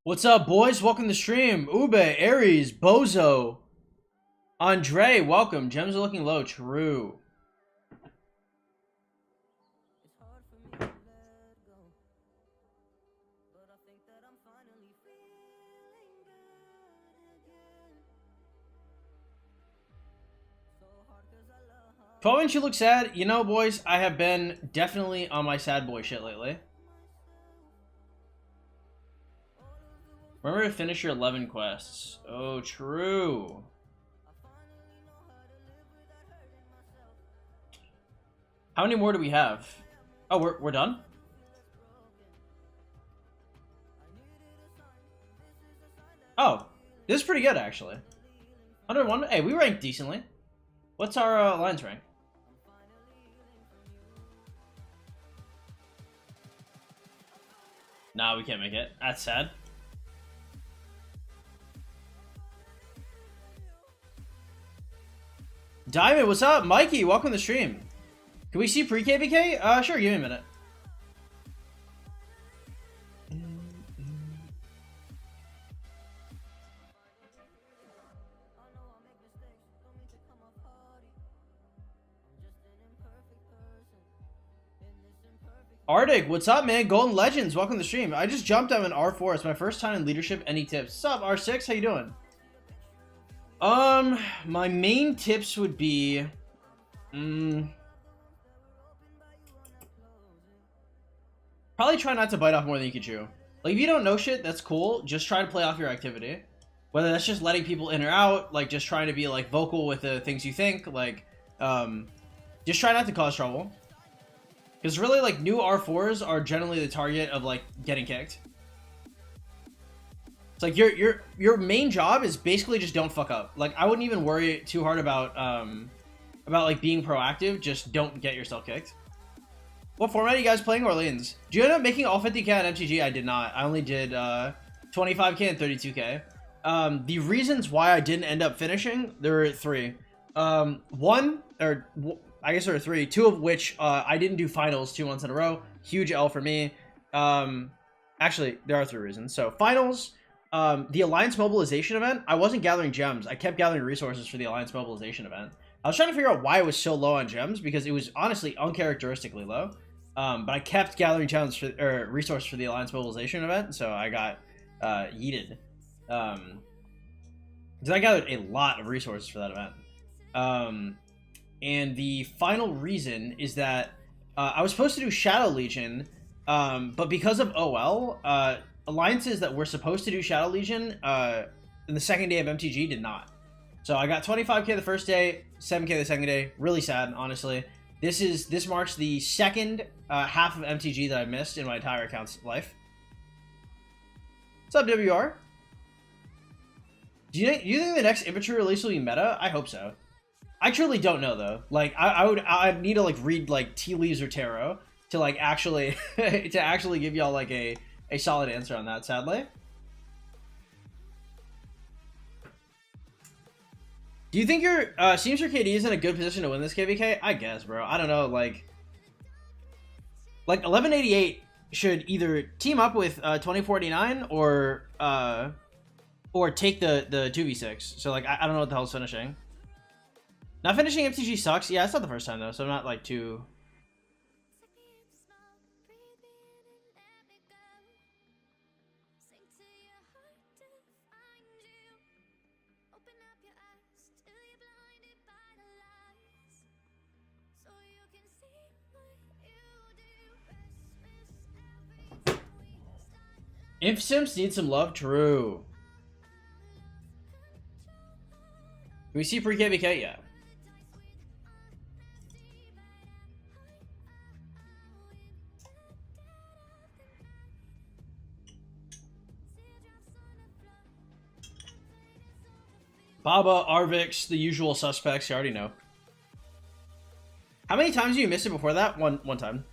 What's up, boys? Welcome to the stream. Ube, Aries, Bozo, Andre, welcome. Gems are looking low. True. Inch, you look sad. You know, boys, I have been definitely on my sad boy shit lately. Remember to finish your 11 quests. Oh, true. How many more do we have? Oh, we're done? Oh, this is pretty good, actually. 101. Hey, we ranked decently. What's our alliance rank? Nah, we can't make it. That's sad. Diamond, what's up? Mikey, welcome to the stream. Can we see pre-KBK? Sure, give me a minute. Arctic, what's up, man? Golden Legends, welcome to the stream. I just jumped out in R4. It's my first time in leadership. Any tips? What's up, R6? How you doing? My main tips would be... probably try not to bite off more than you can chew. Like, if you don't know shit, that's cool. Just try to play off your activity. Whether that's just letting people in or out, like, just trying to be, like, vocal with the things you think, like, just try not to cause trouble. Because really, like, new R4s are generally the target of, like, getting kicked. It's like, your main job is basically just don't fuck up. Like, I wouldn't even worry too hard about, like, being proactive. Just don't get yourself kicked. What format are you guys playing, Orleans? Did you end up making all 50k on MTG? I did not. I only did, 25k and 32k. The reasons why I didn't end up finishing, there were three. I guess there were three, two of which I didn't do finals 2 months in a row. Huge L for me. Actually, there are three reasons. So finals, the Alliance Mobilization event, I wasn't gathering gems. I kept gathering resources for the Alliance Mobilization event. I was trying to figure out why it was so low on gems because it was honestly uncharacteristically low. But I kept gathering gems for resources for the Alliance Mobilization event, so I got yeeted. Because I gathered a lot of resources for that event. And the final reason is that I was supposed to do Shadow Legion, but because of OL, alliances that were supposed to do Shadow Legion in the second day of MTG did not. So I got 25k the first day, 7k the second day. Really sad, honestly. This marks the second half of MTG that I missed in my entire account's life. What's up, WR? Do you think the next infantry release will be meta? I hope so. I truly don't know though. Like I'd need to like read like tea leaves or tarot to like actually to actually give y'all like a solid answer on that, sadly. Do you think your Seamster KD is in a good position to win this KVK? I guess, bro. I don't know, like 1188 should either team up with 2049 or take the 2v6. So like I don't know what the hell's finishing. Not finishing MTG sucks. Yeah, it's not the first time though, so I'm not like too... Imp Sims need some love, true. Can we see pre-KVK? Yeah. Baba, Arvix, the usual suspects, you already know. How many times have you missed it before that? One time.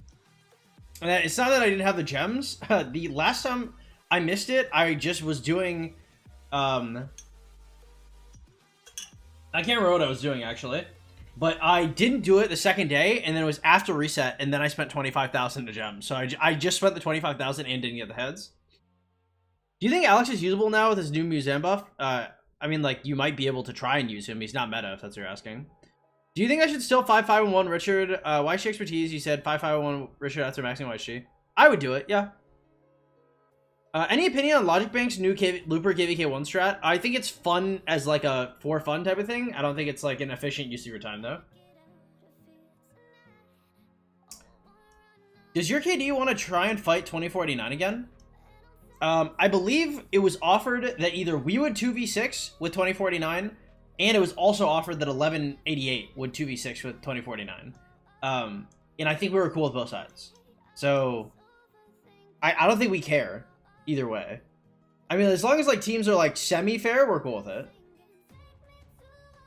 And it's not that I didn't have the gems. The last time I missed it, I just was doing... I can't remember what I was doing, actually. But I didn't do it the second day, and then it was after reset, and then I spent 25,000 to gems. So I just spent the 25,000 and didn't get the heads. Do you think Alex is usable now with his new Museum buff? I mean, like, you might be able to try and use him. He's not meta, if that's what you're asking. Do you think I should still 5-5-1 Richard? YG expertise, you said 5-5-1 Richard after maxing YG. I would do it, yeah. Any opinion on Logic Bank's new Looper KVK1 strat? I think it's fun as like a for fun type of thing. I don't think it's like an efficient use of your time though. Does your KD want to try and fight 2049 again? I believe it was offered that either we would 2v6 with 2049, and it was also offered that 1188 would 2v6 with 2049. And I think we were cool with both sides. So I don't think we care either way. I mean, as long as like teams are like semi-fair, we're cool with it.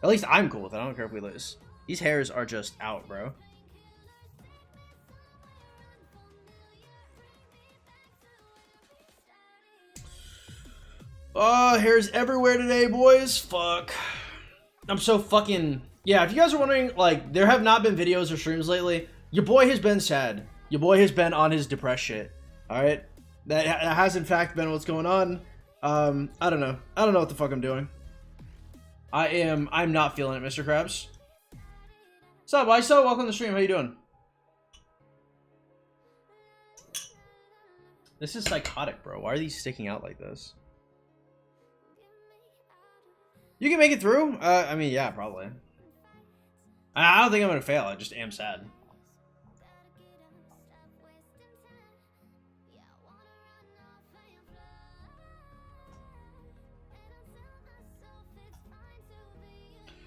At least I'm cool with it. I don't care if we lose. These hairs are just out, bro. Oh, hairs everywhere today, boys. Fuck. I'm so fucking... Yeah, if you guys are wondering, like, there have not been videos or streams lately. Your boy has been sad. Your boy has been on his depressed shit. Alright? That has, in fact, been what's going on. I don't know. I don't know what the fuck I'm doing. I'm not feeling it, Mr. Krabs. What's up, ISO? Welcome to the stream. How you doing? This is psychotic, bro. Why are these sticking out like this? You can make it through? I mean, yeah, probably. I don't think I'm gonna fail. I just am sad.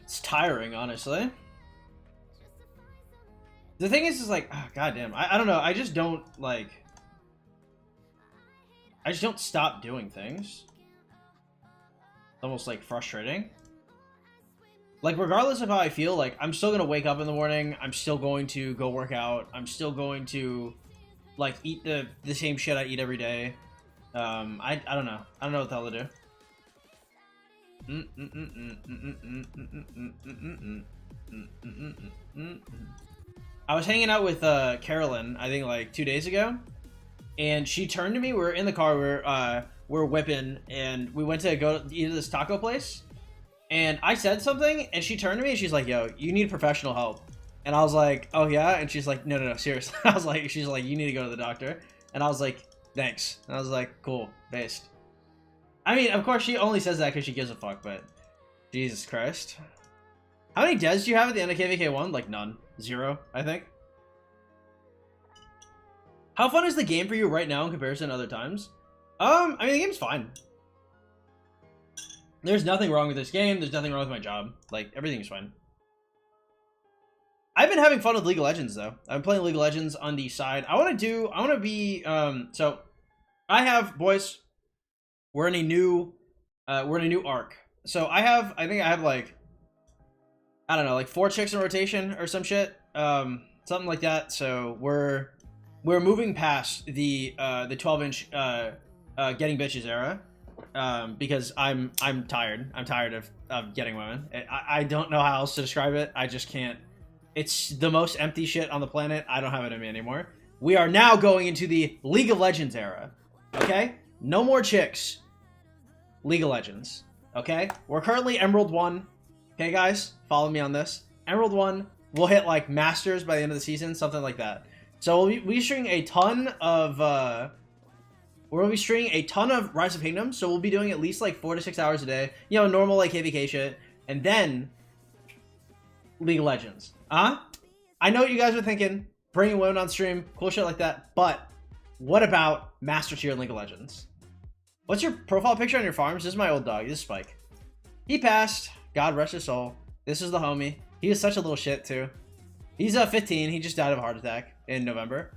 It's tiring, honestly. The thing is like, oh, goddamn. I don't know. I just don't, like... I just don't stop doing things. It's almost, like, frustrating. Like, regardless of how I feel, like, I'm still gonna wake up in the morning. I'm still going to go work out. I'm still going to, like, eat the same shit I eat every day. I don't know. I don't know what the hell to do. I was hanging out with Carolyn, I think like 2 days ago, and she turned to me. We were in the car, we're whipping, and we went to go eat at this taco place, and I said something, and she turned to me and she's like, yo, you need professional help. And I was like, oh yeah? And she's like, no, seriously. I was like, she's like, you need to go to the doctor. And I was like, thanks. And I was like, cool, based. I mean, of course, she only says that because she gives a fuck, but Jesus Christ. How many deaths do you have at the end of KVK1? Like, none. 0, I think. How fun is the game for you right now in comparison to other times? I mean, the game's fine. There's nothing wrong with this game. There's nothing wrong with my job. Like, everything's fine. I've been having fun with League of Legends, though. I'm playing League of Legends on the side. I want to be, so, I have, boys... We're in a new arc. So I think I have like, I don't know, like 4 chicks in rotation or some shit, something like that. So we're moving past the 12-inch getting bitches era, because I'm tired. I'm tired of getting women. I don't know how else to describe it. I just can't. It's the most empty shit on the planet. I don't have it in me anymore. We are now going into the League of Legends era. Okay, no more chicks. League of Legends, okay? We're currently Emerald 1, okay, guys? Follow me on this. Emerald 1, we'll hit, like, Masters by the end of the season, something like that. So we'll be streaming a ton of, Rise of Kingdoms, so we'll be doing at least, like, 4 to 6 hours a day. You know, normal, like, KVK shit. And then, League of Legends. I know what you guys are thinking, bringing women on stream, cool shit like that, but what about Master Tier in League of Legends? What's your profile picture on your farms? This is my old dog. This is Spike. He passed. God rest his soul. This is the homie. He was such a little shit, too. He's 15. He just died of a heart attack in November.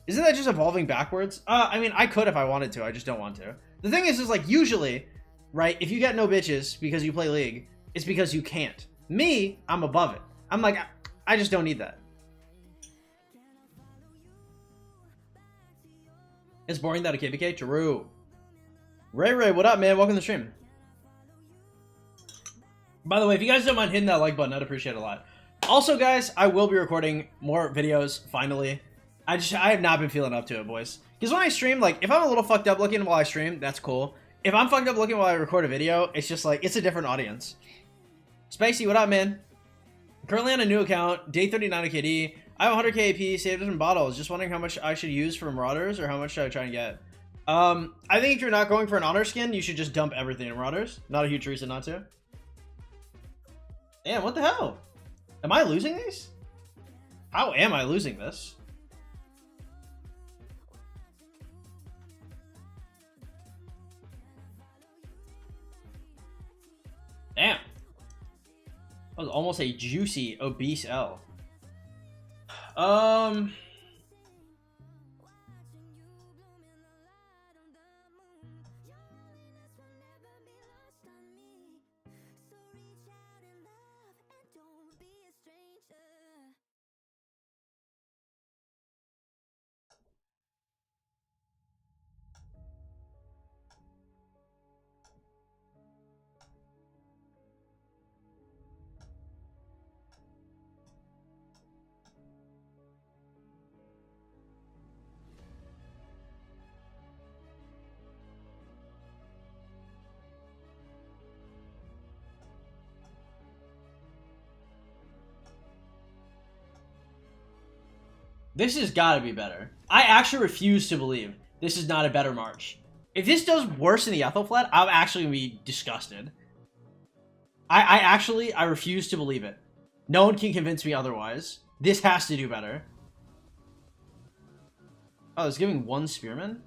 Isn't that just evolving backwards? I mean, I could if I wanted to. I just don't want to. The thing is like, usually, right, if you get no bitches because you play League, it's because you can't. Me, I'm above it. I'm like, I just don't need that. It's boring that a KVK? True. Ray, what up, man? Welcome to the stream. By the way, if you guys don't mind hitting that like button, I'd appreciate it a lot. Also, guys, I will be recording more videos, finally. I have not been feeling up to it, boys. Because when I stream, like, if I'm a little fucked up looking while I stream, that's cool. If I'm fucked up looking while I record a video, it's just like, it's a different audience. Spicy, what up, man? Currently on a new account, day 39 of KD. I have 100k AP, saved in bottles. Just wondering how much I should use for Marauders, or how much should I try and get? I think if you're not going for an honor skin, you should just dump everything in Marauders. Not a huge reason not to. Damn, what the hell? Am I losing these? How am I losing this? Damn. That was almost a juicy, obese L. This has got to be better. I actually refuse to believe this is not a better March. If this does worse than the Ethelflaed, I'm actually going to be disgusted. I refuse to believe it. No one can convince me otherwise. This has to do better. Oh, it's giving one Spearman?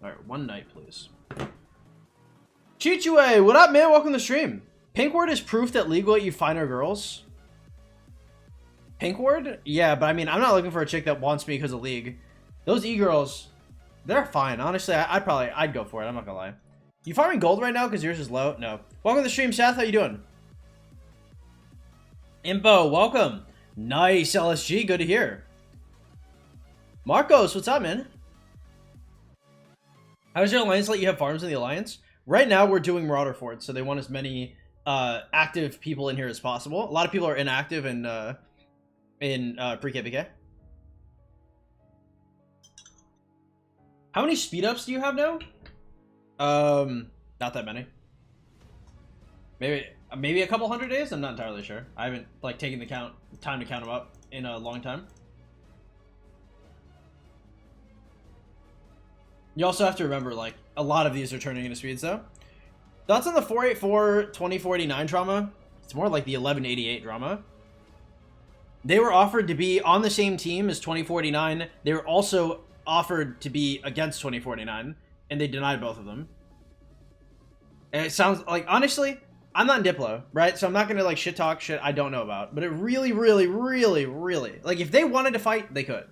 Alright, one knight, please. Chichue, what up, man? Welcome to the stream. Pink word is proof that legally you finer girls. Pink word? Yeah, but I mean, I'm not looking for a chick that wants me because of League. Those e-girls, they're fine. Honestly, I'd go for it. I'm not gonna lie. You farming gold right now because yours is low? No. Welcome to the stream, Seth. How you doing? Impo, welcome. Nice, LSG. Good to hear. Marcos, what's up, man? How's your alliance let you have farms in the alliance? Right now, we're doing Marauder Forts, so they want as many active people in here as possible. A lot of people are inactive in pre-KPK. How many speed ups do you have now? Not that many. Maybe a couple hundred days. I'm not entirely sure. I haven't like taken the time to count them up in a long time. You also have to remember, like, a lot of these are turning into speeds though. Thoughts on the 484 2049 drama? It's more like the 1188 drama. They were offered to be on the same team as 2049. They were also offered to be against 2049, and they denied both of them. And it sounds like, honestly, I'm not in Diplo, right? So I'm not gonna like shit talk shit I don't know about. But it really, like, if they wanted to fight, they could.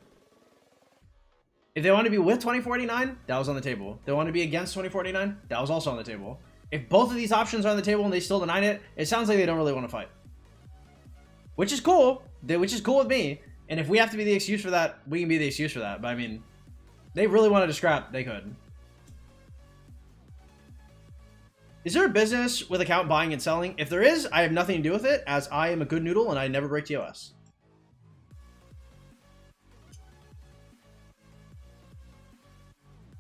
If they want to be with 2049, that was on the table. If they want to be against 2049, that was also on the table. If both of these options are on the table and they still denied it, it sounds like they don't really want to fight. Which is cool. Which is cool with me. And if we have to be the excuse for that, we can be the excuse for that. But I mean, they really wanted to scrap, they could. Is there a business with account buying and selling? If there is, I have nothing to do with it, as I am a good noodle and I never break TOS.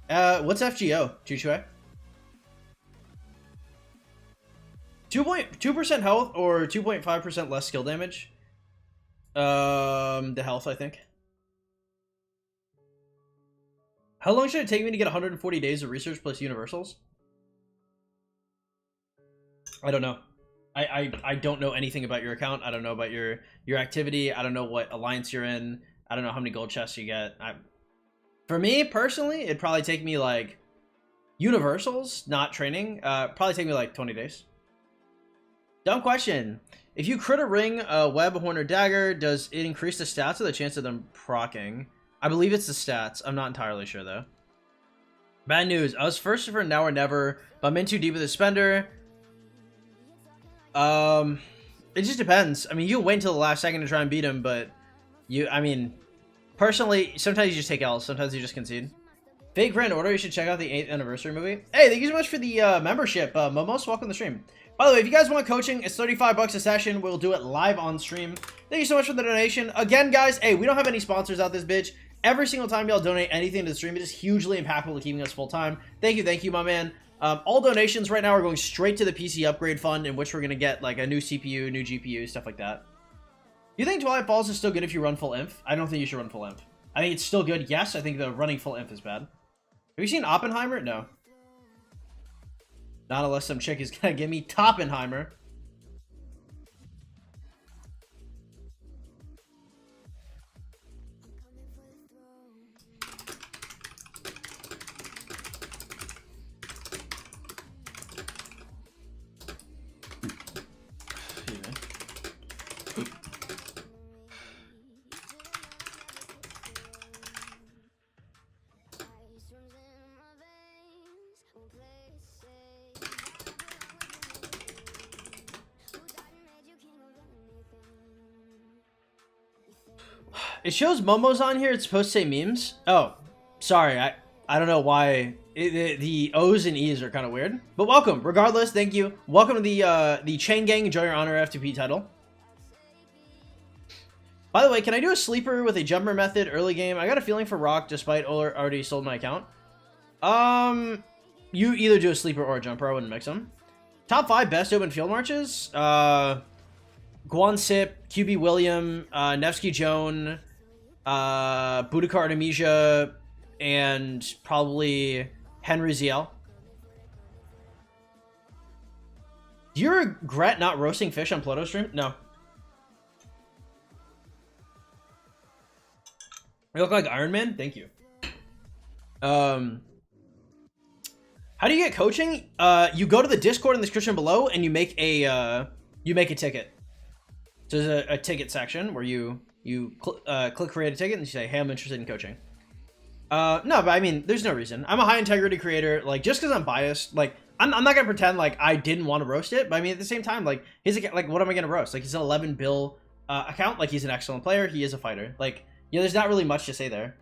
What's FGO, Chuchue? 2.2% health or 2.5% less skill damage? The health, I think. How long should it take me to get 140 days of research plus universals? I don't know. I don't know anything about your account. I don't know about your activity. I don't know what alliance you're in. I don't know how many gold chests you get. For me, personally, it'd probably take me, like, universals, not training. Probably take me, like, 20 days. Dumb question. If you crit a ring, web, horn, or dagger, does it increase the stats or the chance of them proccing? I believe it's the stats. I'm not entirely sure, though. Bad news. I was first for now or never, but I'm in too deep with the spender. It just depends. I mean, you wait until the last second to try and beat him, but I mean, personally, sometimes you just take L's. Sometimes you just concede. Fake Grand Order, you should check out the 8th anniversary movie. Hey, thank you so much for the membership, Momos. Welcome to the stream. By the way, if you guys want coaching, it's $35 a session. We'll do it live on stream. Thank you so much for the donation. Again, guys, hey, we don't have any sponsors out this bitch. Every single time y'all donate anything to the stream, it is hugely impactful to keeping us full time. Thank you, my man. All donations right now are going straight to the PC upgrade fund, in which we're going to get like a new CPU, new GPU, stuff like that. Do you think Twilight Falls is still good if you run full inf? I don't think you should run full inf. I think it's still good, yes. I think the running full inf is bad. Have you seen Oppenheimer? No. Not unless some chick is going to give me Toppenheimer. It shows Momo's on here. It's supposed to say memes. Oh, sorry. I don't know why the O's and E's are kind of weird. But welcome. Regardless, thank you. Welcome to the Chain Gang Enjoy Your Honor F2P title. By the way, can I do a sleeper with a jumper method early game? I got a feeling for Rock, despite already sold my account. You either do a sleeper or a jumper. I wouldn't mix them. Top 5 best open field marches. Guan Sip, QB William, Nevsky Joan, Boudica Artemisia, and probably Henry ZL. Do you regret not roasting fish on Pluto stream? No. You look like Iron Man? Thank you. How do you get coaching? You go to the Discord in the description below and you make a ticket. So there's a ticket section where you click create a ticket and you say, hey, I'm interested in coaching. No, but I mean, there's no reason. I'm a high integrity creator. Like, just because I'm biased, like, I'm not gonna pretend like I didn't want to roast it. But I mean, at the same time, like, like, what am I gonna roast? Like, he's an 11 bill account. Like, he's an excellent player. He is a fighter. Like, yeah, there's not really much to say there.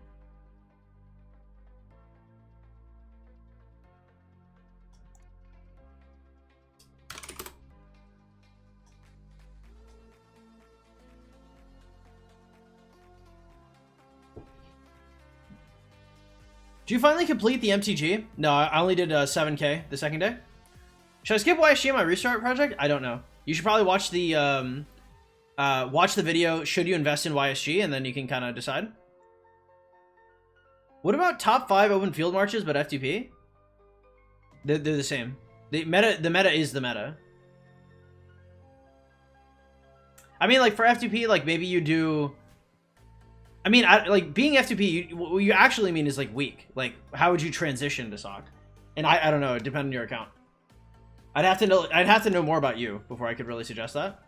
Did you finally complete the MTG? No, I only did 7K the second day. Should I skip YSG on my restart project? I don't know. You should probably watch the video, should you invest in YSG, and then you can kind of decide. What about top 5 open field marches but F2P? They're the same. The meta is the meta. I mean, like, for F2P, like, maybe you do... I mean, like, being F2P, what you actually mean is, like, weak. Like, how would you transition to SOC? And I don't know, it depends on your account. I'd have to know more about you before I could really suggest that.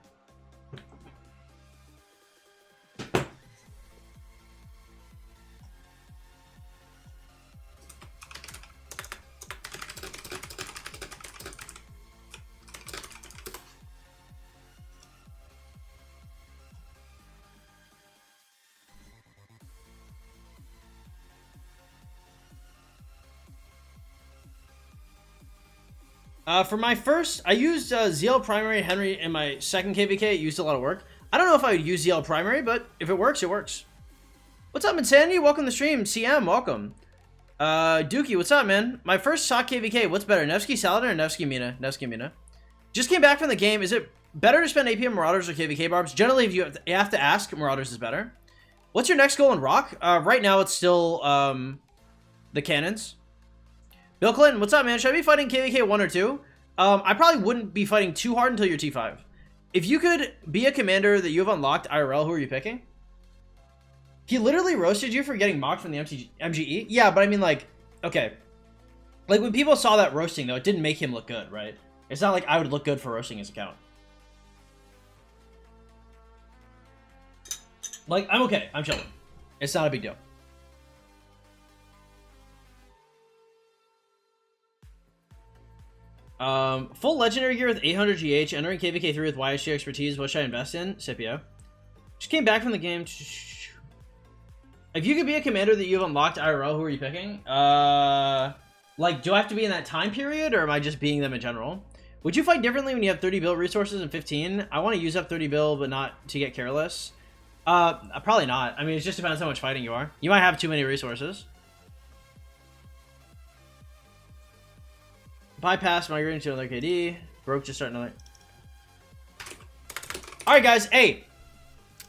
For my first, I used ZL Primary Henry in my second KVK. It used a lot of work. I don't know if I would use ZL Primary, but if it works, it works. What's up, Insanity? Welcome to the stream. CM, welcome. Dookie, what's up, man? My first SOC KVK, what's better, Nevsky Saladin or Nevsky Mina? Nevsky Mina. Just came back from the game. Is it better to spend AP on Marauders or KVK Barbs? Generally, if you have to ask, Marauders is better. What's your next goal in Rock? Right now, it's still the Cannons. Bill Clinton, what's up, man? Should I be fighting KVK 1 or 2? I probably wouldn't be fighting too hard until you're T5. If you could be a commander that you have unlocked IRL, who are you picking? He literally roasted you for getting mocked from the MGE? Yeah, but I mean, like, okay. Like, when people saw that roasting, though, it didn't make him look good, right? It's not like I would look good for roasting his account. Like, I'm okay. I'm chilling. It's not a big deal. Full legendary gear with 800 GH, entering KVK3 with YSG expertise. What should I invest in? Scipio. Just came back from the game. If you could be a commander that you've unlocked IRL, who are you picking? Like, do I have to be in that time period, or am I just being them in general? Would you fight differently when you have 30 bill resources and 15? I want to use up 30 bill, but not to get careless. Probably not. I mean, it just depends how much fighting you are. You might have too many resources. Bypass, migrating to another KD. Broke, just start another. Alright, guys. Hey,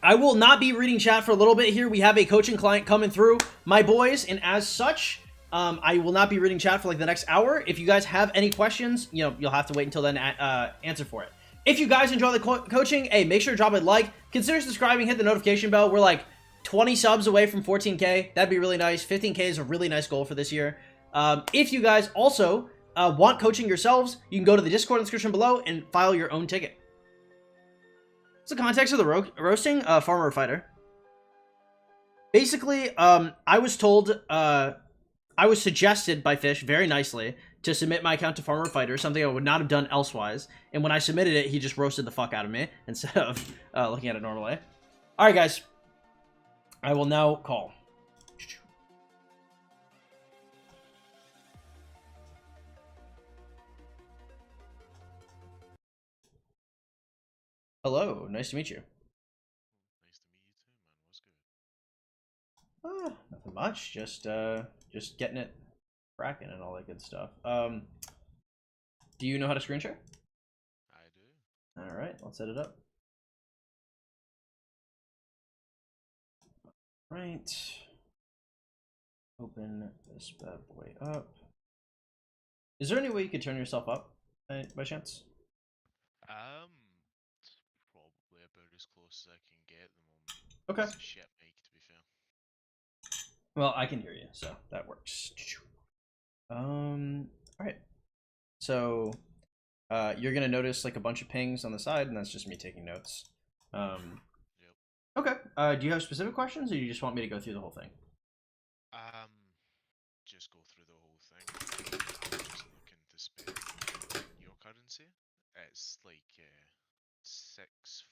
I will not be reading chat for a little bit here. We have a coaching client coming through, my boys, and as such, I will not be reading chat for like the next hour. If you guys have any questions, you know, you'll have to wait until then to answer for it. If you guys enjoy the coaching, hey, make sure to drop a like. Consider subscribing, hit the notification bell. We're like 20 subs away from 14K. That'd be really nice. 15K is a really nice goal for this year. If you guys also want coaching yourselves, you can go to the Discord in the description below and file your own ticket. What's the context of the roasting? Farmer or fighter? Basically, I was told, I was suggested by Fish very nicely to submit my account to Farmer Fighter, something I would not have done elsewise. And when I submitted it, he just roasted the fuck out of me instead of looking at it normally. All right, guys. I will now call. Hello, nice to meet you. Nice to meet you too, man. What's good? Nothing much. Just getting it cracking and all that good stuff. Do you know how to screen share? I do. All right, let's set it up. Right. Open this bad boy up. Is there any way you could turn yourself up by chance? It's probably about as close as I can get at the moment. Okay. It's a shit mic, to be fair. Well, I can hear you, so that works. All right. So, you're gonna notice like a bunch of pings on the side, and that's just me taking notes. Yep. Okay. Do you have specific questions, or you just want me to go through the whole thing? Just go through the whole thing. I'm just looking to spend your currency. It's like $640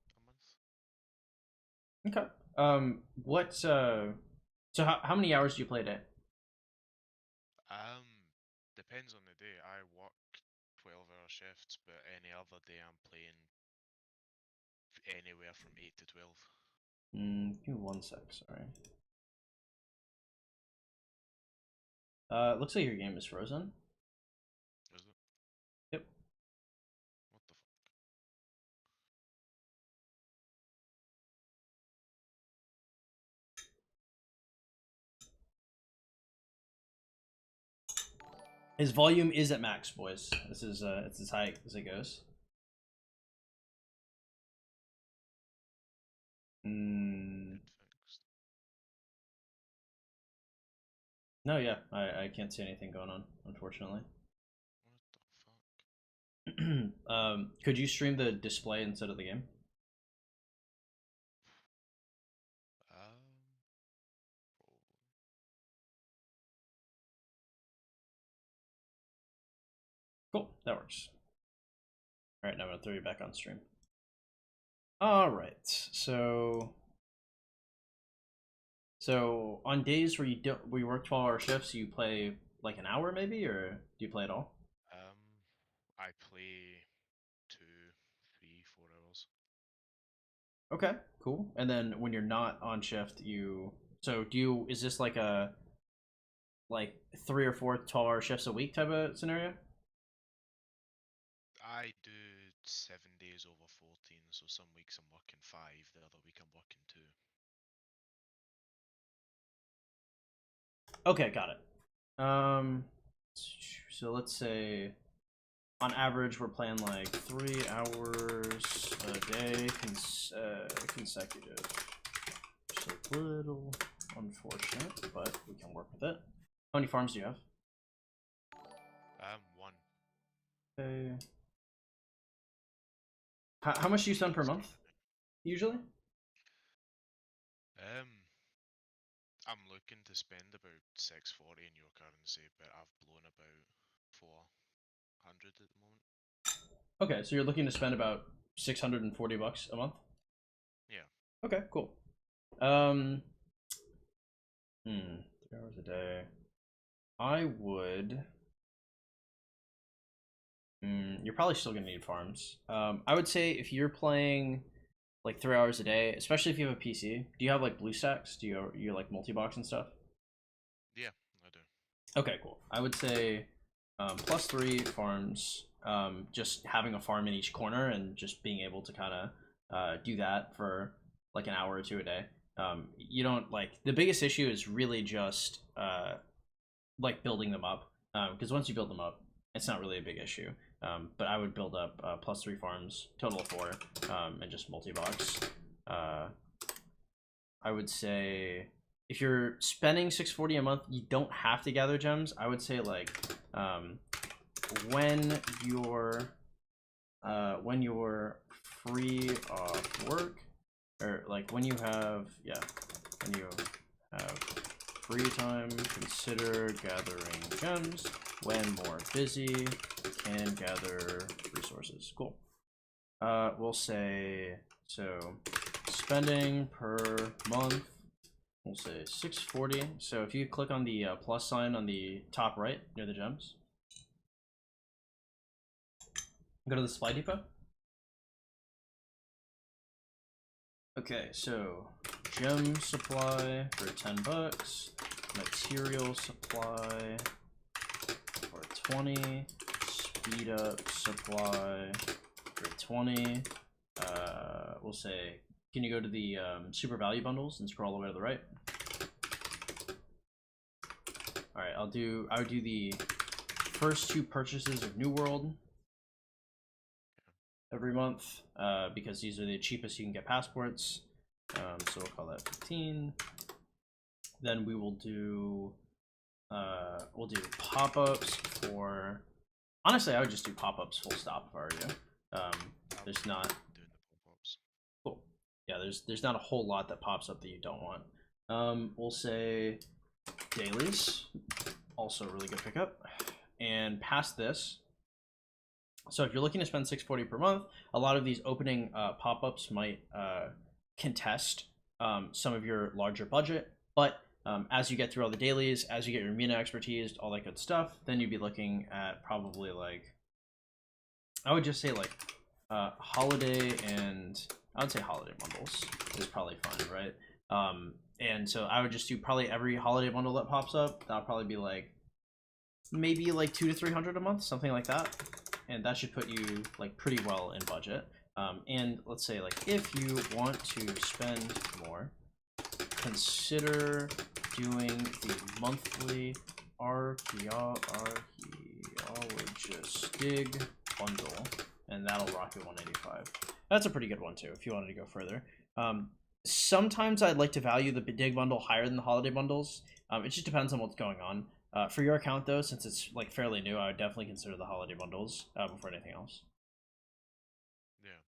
a month. Okay. So how many hours do you play a day? Depends on the day. I work 12-hour shifts, but any other day I'm playing anywhere from 8 to 12. Give me 1 sec, sorry. Looks like your game is frozen. Is it? Yep. What the fuck? His volume is at max, boys. This is it's as high as it goes. Fixed. No, yeah, I can't see anything going on, unfortunately. What the fuck? Could you stream the display instead of the game? Probably. Cool, that works. All right, now I'm gonna throw you back on stream. All right, so on days where you work 12-hour shifts, you play like an hour maybe, or do you play at all? I play 2, 3, 4 hours. Okay, cool. And then when you're not on shift, is this like a 3 or 4 12-hour shifts a week type of scenario? I do 7 days over 14, so some weeks I'm working 5, the other week I'm working 2. Okay, got it. So let's say on average we're playing like 3 hours a day consecutive. Just a little unfortunate, but we can work with it. How many farms do you have? 1. Okay. How much do you spend per month, usually? I'm looking to spend about 640 in your currency, but I've blown about 400 at the moment. Okay, so you're looking to spend about 640 bucks a month? Yeah. Okay, cool. Um 3 hours a day. I would. You're probably still gonna need farms. I would say if you're playing like 3 hours a day, especially if you have a PC. Do you have like BlueStacks? Do you like multi-box and stuff? Yeah, I do. Okay, cool. I would say +3 farms. Just having a farm in each corner and just being able to kind of do that for like an hour or two a day. You don't like the biggest issue is really just like building them up because once you build them up, it's not really a big issue. But I would build up +3 farms, total of 4, and just multi-box. I would say if you're spending 640 a month, you don't have to gather gems. I would say like when you're free off work, or like when you have free time, consider gathering gems. When more busy, can gather resources. Cool. We'll say so spending per month, we'll say 640. So if you click on the plus sign on the top right near the gems, go to the supply depot. Okay, so gem supply for 10 bucks, material supply for 20, speed up supply for 20. We'll say, can you go to the super value bundles and scroll all the way to the right? All right, I would do the first 2 purchases of New World every month because these are the cheapest you can get passports. So we'll call that 15. Then we will do we'll do pop-ups for. Honestly, I would just do pop-ups full stop if I were you. There's not Doing the pop-ups. cool. Yeah, there's not a whole lot that pops up that you don't want. We'll say dailies, also a really good pickup. And past this, so if you're looking to spend 640 per month, a lot of these opening pop-ups might contest some of your larger budget, but as you get through all the dailies, as you get your Mina expertise, all that good stuff, then you'd be looking at probably like, I would just say like holiday, and I would say holiday bundles is probably fine, right? And so I would just do probably every holiday bundle that pops up. That'll probably be like maybe like 200 to 300 a month, something like that, and that should put you like pretty well in budget. And let's say like if you want to spend more, consider doing the monthly archaeologist dig bundle, and that'll rock you 185. That's a pretty good one too if you wanted to go further. Sometimes I'd like to value the dig bundle higher than the holiday bundles. It just depends on what's going on. For your account though, since it's like fairly new, I would definitely consider the holiday bundles before anything else. Yeah.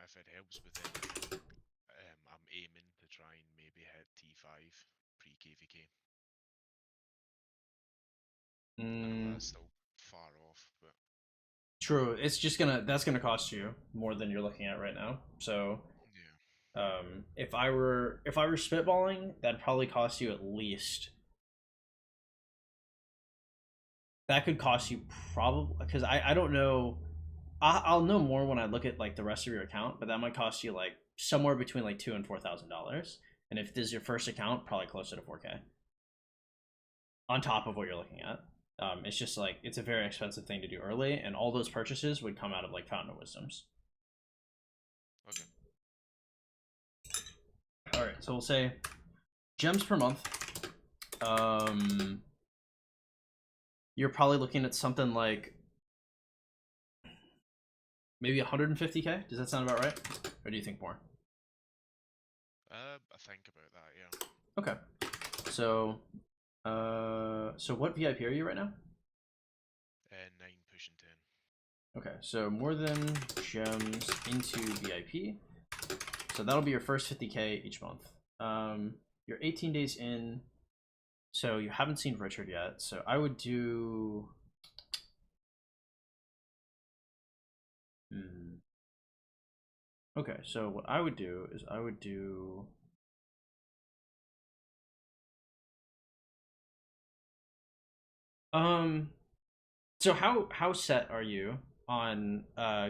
If it helps with it, I'm aiming to try and maybe hit T5 pre-KVK. I know that's still far off, but True. It's just that's gonna cost you more than you're looking at right now. So yeah. if I were spitballing, that'd probably cost you at least. That could cost you probably because I don't know. I'll know more when I look at like the rest of your account, but that might cost you like somewhere between like $2,000 and $4,000. And if this is your first account, probably closer to 4K on top of what you're looking at. It's just like it's a very expensive thing to do early, and all those purchases would come out of like Fountain of Wisdoms. Okay. All right, so we'll say gems per month. You're probably looking at something like maybe 150K. Does that sound about right, or do you think more? I think about that. Yeah. Okay. So what VIP are you right now? 9 pushing 10. Okay, so more than gems into VIP. So that'll be your first 50K each month. You're 18 days in, so you haven't seen Richard yet. So I would do. Okay, so what I would do is I would do So how set are you on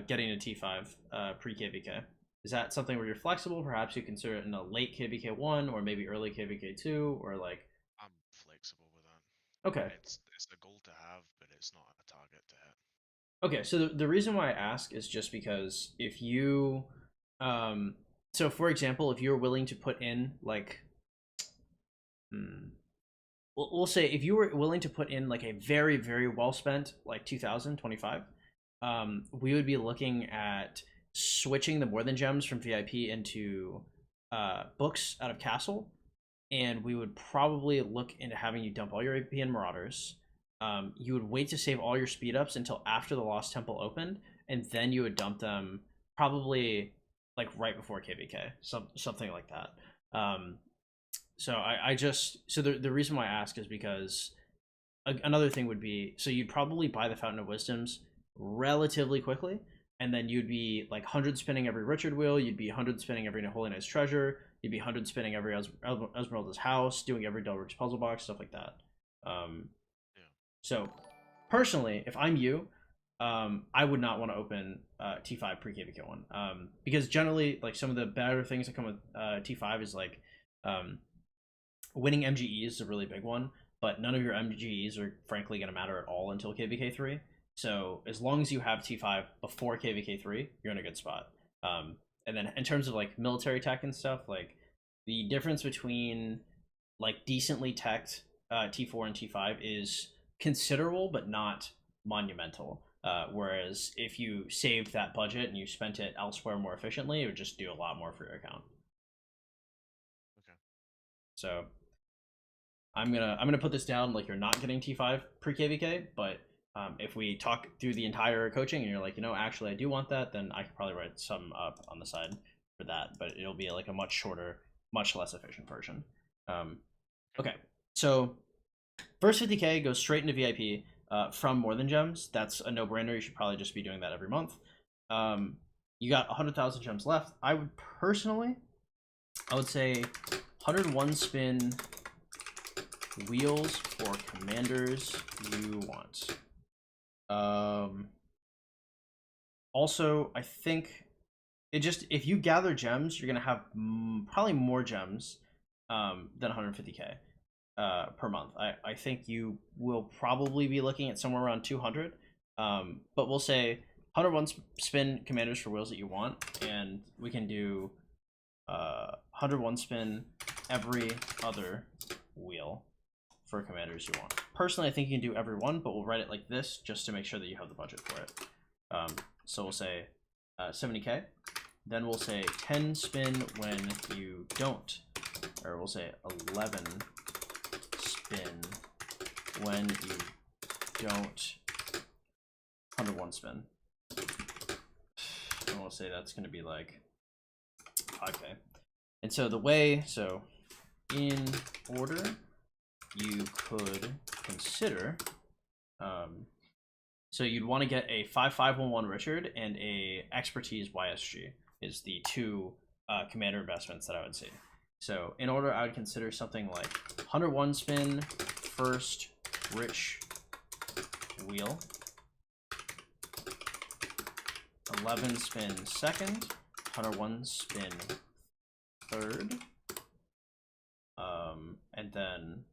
getting a T5 pre KVK? Is that something where you're flexible? Perhaps you consider it in a late KVK one or maybe early KVK two, or like I'm flexible with that. okay. It's a goal to have, but it's not a target to hit. Okay, so the reason why I ask is just because if you so for example, if you're willing to put in like hmm, we'll say if you were willing to put in like a very very well spent like 2025, we would be looking at switching the more than gems from VIP into books out of castle, and we would probably look into having you dump all your AP and marauders. You would wait to save all your speed ups until after the Lost Temple opened, and then you would dump them probably like right before KVK, something like that. So I just so the reason why I ask is because another thing would be so you'd probably buy the Fountain of Wisdoms relatively quickly, and then you'd be like 100 spinning every Richard wheel, you'd be 100 spinning every Holy Knight's treasure, you'd be 100 spinning every Esmeralda's house, doing every Delric's puzzle box, stuff like that. Um, Yeah. so personally, if I'm you, I would not want to open T5 pre KVK one, because generally like some of the better things that come with T5 is like um, winning MGEs is a really big one, but none of your MGEs are frankly going to matter at all until KVK3. So as long as you have T5 before KVK3, you're in a good spot. And then in terms of like military tech and stuff, like the difference between like decently teched T4 and T5 is considerable, but not monumental. Whereas if you saved that budget and you spent it elsewhere more efficiently, it would just do a lot more for your account. Okay. So I'm gonna put this down like you're not getting T5 pre KVK, but if we talk through the entire coaching and you're like, actually I do want that, then I could probably write some up on the side for that, but it'll be like a much shorter, much less efficient version. Okay, so first 50K goes straight into VIP from More Than Gems. That's a no-brainer. You should probably just be doing that every month. You got 100,000 gems left. I would say 101 spin wheels for commanders you want. Also, I think if you gather gems, you're gonna have probably more gems than 150K per month. I think you will probably be looking at somewhere around 200. But we'll say 101 spin commanders for wheels that you want, and we can do 101 spin every other wheel for commanders you want. Personally, I think you can do every one, but we'll write it like this just to make sure that you have the budget for it. So we'll say 70K. Then we'll say 10 spin when you don't, or we'll say 11 spin when you don't 101 spin. And we'll say that's going to be like 5K. And so in order, you could consider, so you'd want to get a 5511 Richard and a expertise YSG is the two commander investments that I would see. So in order, I would consider something like 101 spin first rich wheel, 11 spin second, 101 spin third, and then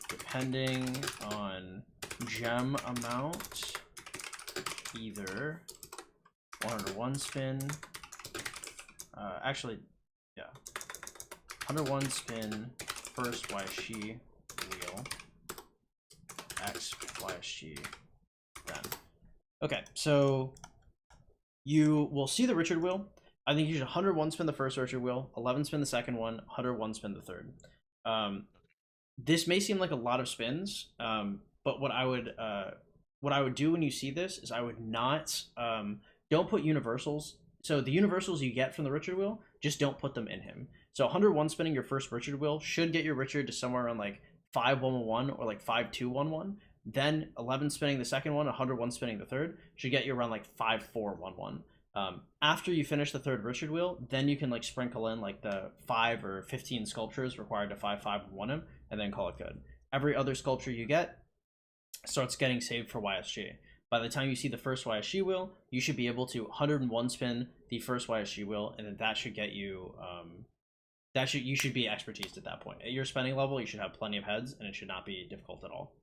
depending on gem amount, either 101 spin, actually, yeah, 101 spin first YSG wheel, X YSG then. Okay, so you will see the Richard wheel. I think you should 101 spin the first Richard wheel, 11 spin the second one, 101 spin the third. This may seem like a lot of spins, but what I would do when you see this is I would not don't put universals. So the universals you get from the Richard wheel, just don't put them in him. So 101 spinning your first Richard wheel should get your Richard to somewhere around like 5111 or like 5211. Then 11 spinning the second one, 101 spinning the third should get you around like 5411. After you finish the third Richard wheel, then you can like sprinkle in like the 5 or 15 sculptures required to 5-5-1 him, and then call it good. every other sculpture you get starts getting saved for YSG. By the time you see the first YSG wheel, you should be able to 101 spin the first YSG wheel, and then that should get you you should be expertised at that point. At your spending level, you should have plenty of heads, and it should not be difficult at all.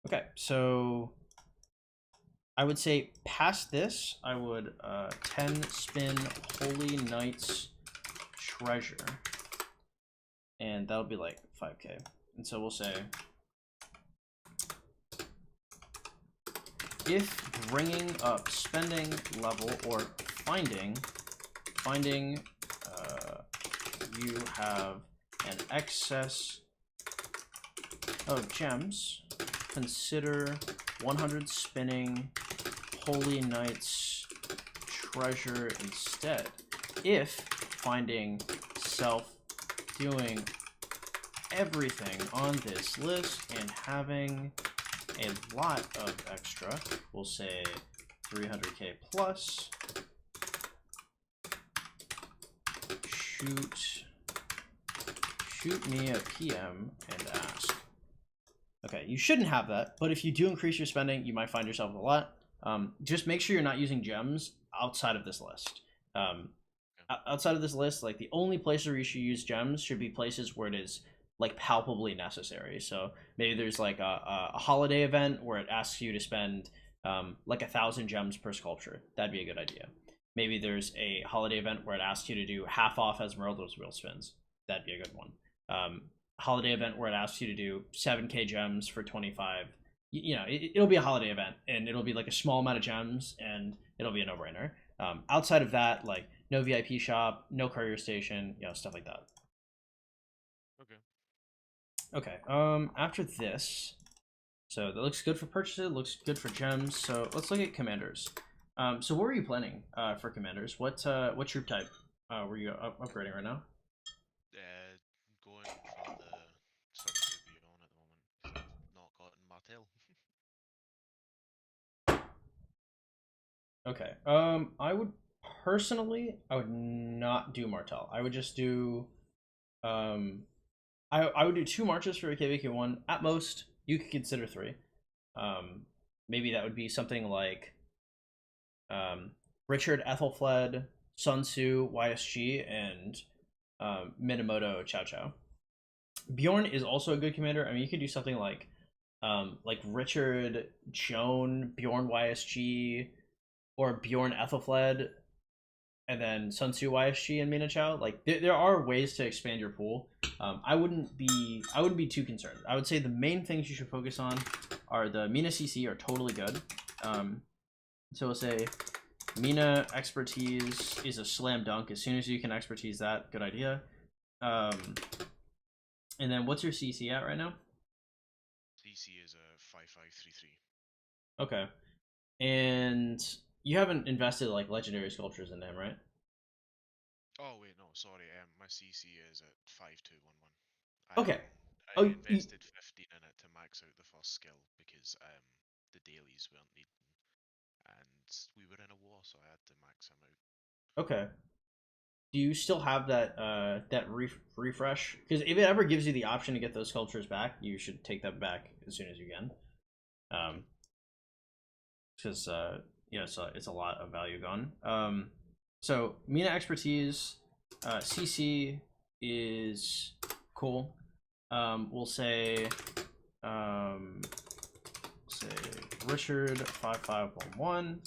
Okay, so I would say past this, I would 10 spin Holy Knight's Treasure, and that'll be like 5k. And so we'll say, if bringing up spending level or finding you have an excess of gems, consider 100 spinning Holy Knight's Treasure instead. If finding self doing everything on this list and having a lot of extra, we'll say 300k plus, shoot me a PM and ask. Okay, you shouldn't have that, but if you do increase your spending, you might find yourself with a lot. Just make sure you're not using gems outside of this list. Outside of this list, like the only places where you should use gems should be places where it is like palpably necessary. So maybe there's like a holiday event where it asks you to spend like 1,000 gems per sculpture. That'd be a good idea. Maybe there's a holiday event where it asks you to do half off Esmeralda's wheel spins. That'd be a good one. Holiday event where it asks you to do 7k gems for 25. You know, it'll be a holiday event, and it'll be like a small amount of gems, and it'll be a no-brainer. Outside of that, like no VIP shop, no courier station, you know, stuff like that. Okay. After this, so that looks good for purchases, looks good for gems. So let's look at commanders. So what were you planning for commanders? What troop type were you upgrading right now? Going for the Sun Beyond at the moment. Not gotten Martel. Okay. I would personally, I would not do Martel. I would just do, I would do 2 marches for a KVK1 at most. You could consider 3. Maybe that would be something like Richard Ethelfled, Sun Tzu, YSG, and Minamoto Chow Chow. Bjorn is also a good commander. I mean, you could do something like Richard Joan, Bjorn YSG, or Bjorn Ethelfled, and then Sun Tzu YSG and Mina Chow. Like there are ways to expand your pool. I wouldn't be too concerned. I would say the main things you should focus on are the Mina CC are totally good. So we'll say Mina expertise is a slam dunk. As soon as you can expertise that, good idea. And then what's your CC at right now? CC is a 5533. Okay. And you haven't invested like legendary sculptures in them, right? Oh wait, no, sorry. My CC is at 5211. Okay. I invested 15 in it to max out the first skill because the dailies weren't needing, and we were in a war, so I had to max them out. Okay. Do you still have that refresh? Because if it ever gives you the option to get those sculptures back, you should take them back as soon as you can. Because yeah, it's a lot of value gone. So Mina expertise, CC is cool. We'll say Richard 5511.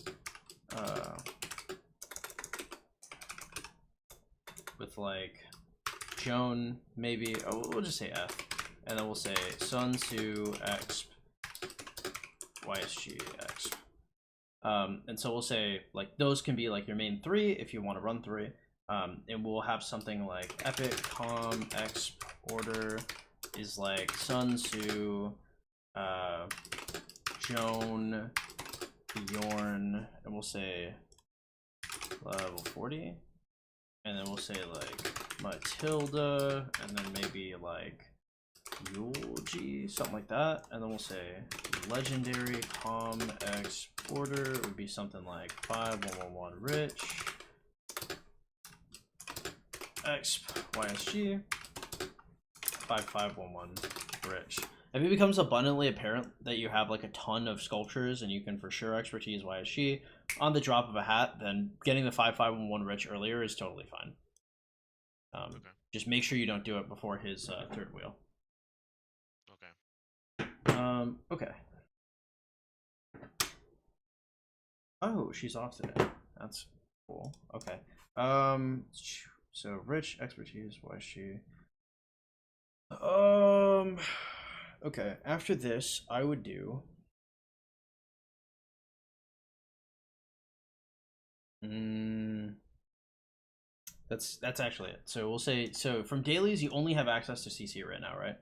With like Joan, maybe. Oh, we'll just say F, and then we'll say Sun Tzu Exp, YSG Exp. And so we'll say like those can be like your main 3 if you want to run 3. And we'll have something like Epic Com Exp order is like Sun Tzu, Joan, Bjorn, and we'll say level 40. And then we'll say like Matilda, and then maybe like Eulogy, something like that. And then we'll say legendary com exporter would be something like 5111 rich exp YSG. 5511 Rich. If it becomes abundantly apparent that you have like a ton of sculptures and you can for sure expertise YSG on the drop of a hat, then getting the 5511 Rich earlier is totally fine. Okay. Just make sure you don't do it before his third wheel. Okay. Okay. Oh, she's off today. That's cool. Okay. So Rich, expertise, YSG. Okay, after this, I would do. That's actually it. So we'll say from dailies, you only have access to CC right now, right?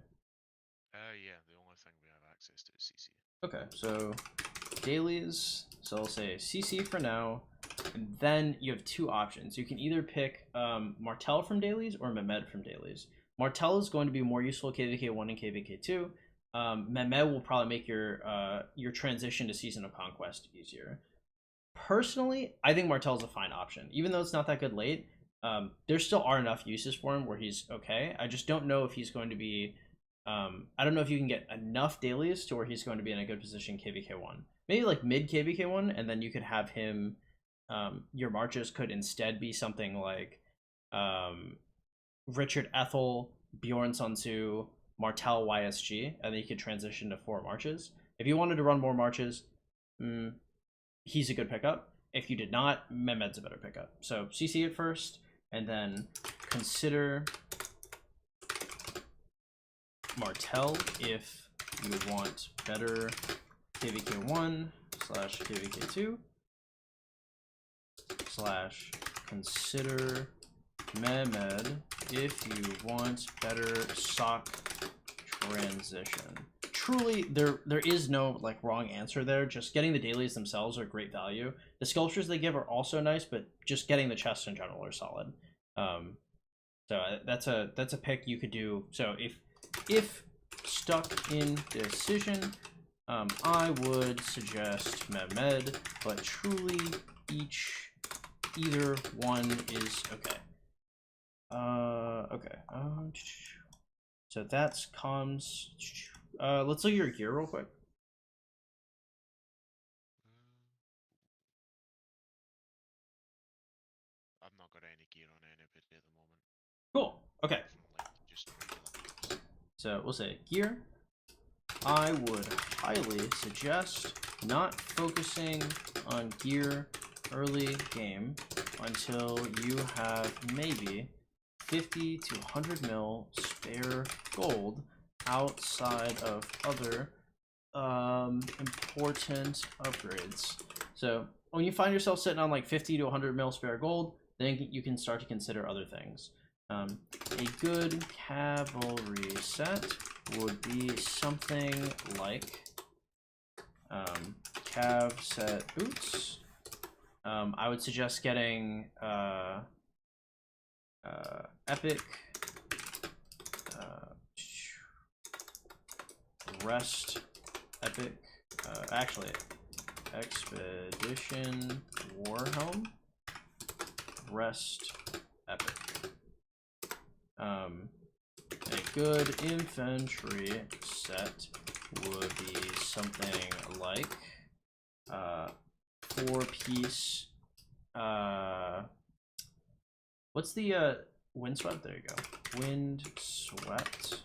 Yeah, the only thing we have access to is CC. Okay, so dailies. So I'll say CC for now, and then you have two options. You can either pick Martel from dailies or Mehmed from dailies. Martel is going to be more useful KVK1 and KVK2. Mehmed will probably make your transition to Season of Conquest easier. Personally, I think Martel is a fine option. Even though it's not that good late, there still are enough uses for him where he's okay. I just don't know if he's going to be... I don't know if you can get enough dailies to where he's going to be in a good position KVK1. Maybe like mid KVK1, and then you could have him... your marches could instead be something like... Richard Ethel, Bjorn Sun Tzu, Martel YSG, and then you could transition to 4 marches. If you wanted to run more marches, he's a good pickup. If you did not, Mehmed's a better pickup. So CC it first, and then consider Martel if you want better KVK1 / KVK2 / consider Mehmed if you want better sock transition. Truly, there is no like wrong answer there. Just getting the dailies themselves are great value. The sculptures they give are also nice, but just getting the chests in general are solid. So that's a pick you could do. So if stuck in decision, I would suggest Mehmed, but truly either one is okay. Okay. So that's comms. Let's look at your gear real quick. I've not got any gear on anybody at the moment. Cool. Okay. So we'll say gear. I would highly suggest not focusing on gear early game until you have maybe 50 to 100 mil spare gold outside of other important upgrades. So when you find yourself sitting on like 50 to 100 mil spare gold, then you can start to consider other things. A good cavalry set would be something like cav set boots. I would suggest getting epic rest epic actually expedition warhelm rest epic. A good infantry set would be something like 4-piece what's the windswept? There you go. Windswept.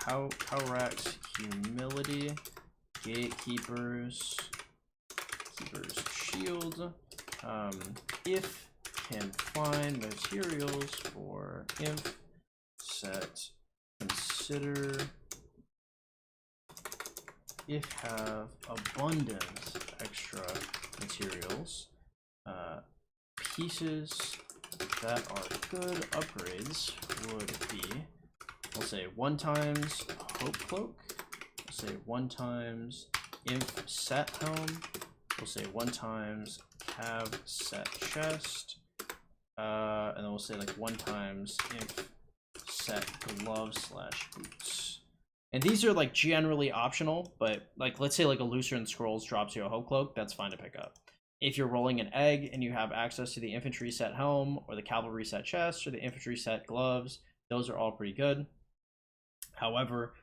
Cowrax humility. Gatekeepers. Keeper's shield. If can find materials for inf set, consider if have abundant extra materials. Pieces that are good upgrades would be, we'll say 1 times Hope Cloak, we'll say 1 times Inf Set Helm, we'll say 1 times Cav Set Chest, and then we'll say like 1 times Inf Set Gloves / Boots. And these are like generally optional, but like let's say like a Lucerne Scrolls drops you a Hope Cloak, that's fine to pick up. If you're rolling an egg and you have access to the infantry set helm or the cavalry set chest or the infantry set gloves, those are all pretty good. However,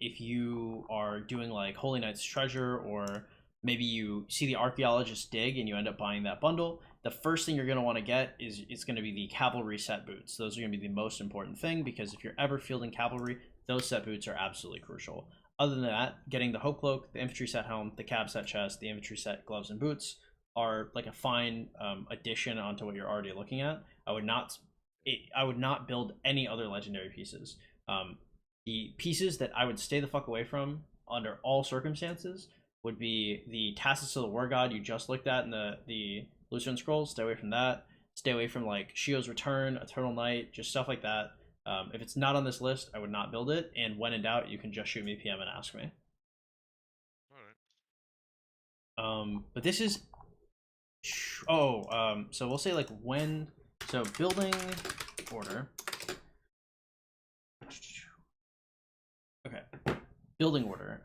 if you are doing like Holy Knight's Treasure, or maybe you see the Archaeologist dig and you end up buying that bundle, the first thing you're going to want to get is it's going to be the Cavalry set boots. Those are going to be the most important thing, because if you're ever fielding Cavalry, those set boots are absolutely crucial. Other than that, getting the Hope Cloak, the Infantry set helm, the Cab set chest, the Infantry set gloves and boots are like a fine addition onto what you're already looking at. I would not build any other legendary pieces. The pieces that I would stay the fuck away from under all circumstances would be the Tacitus of the War God you just looked at in the Lutheran Scrolls. Stay away from that. Stay away from like Shio's Return, Eternal Night, just stuff like that. If it's not on this list, I would not build it. And when in doubt, you can just shoot me PM and ask me. All right. But this is so we'll say like when. So building order. Okay, building order.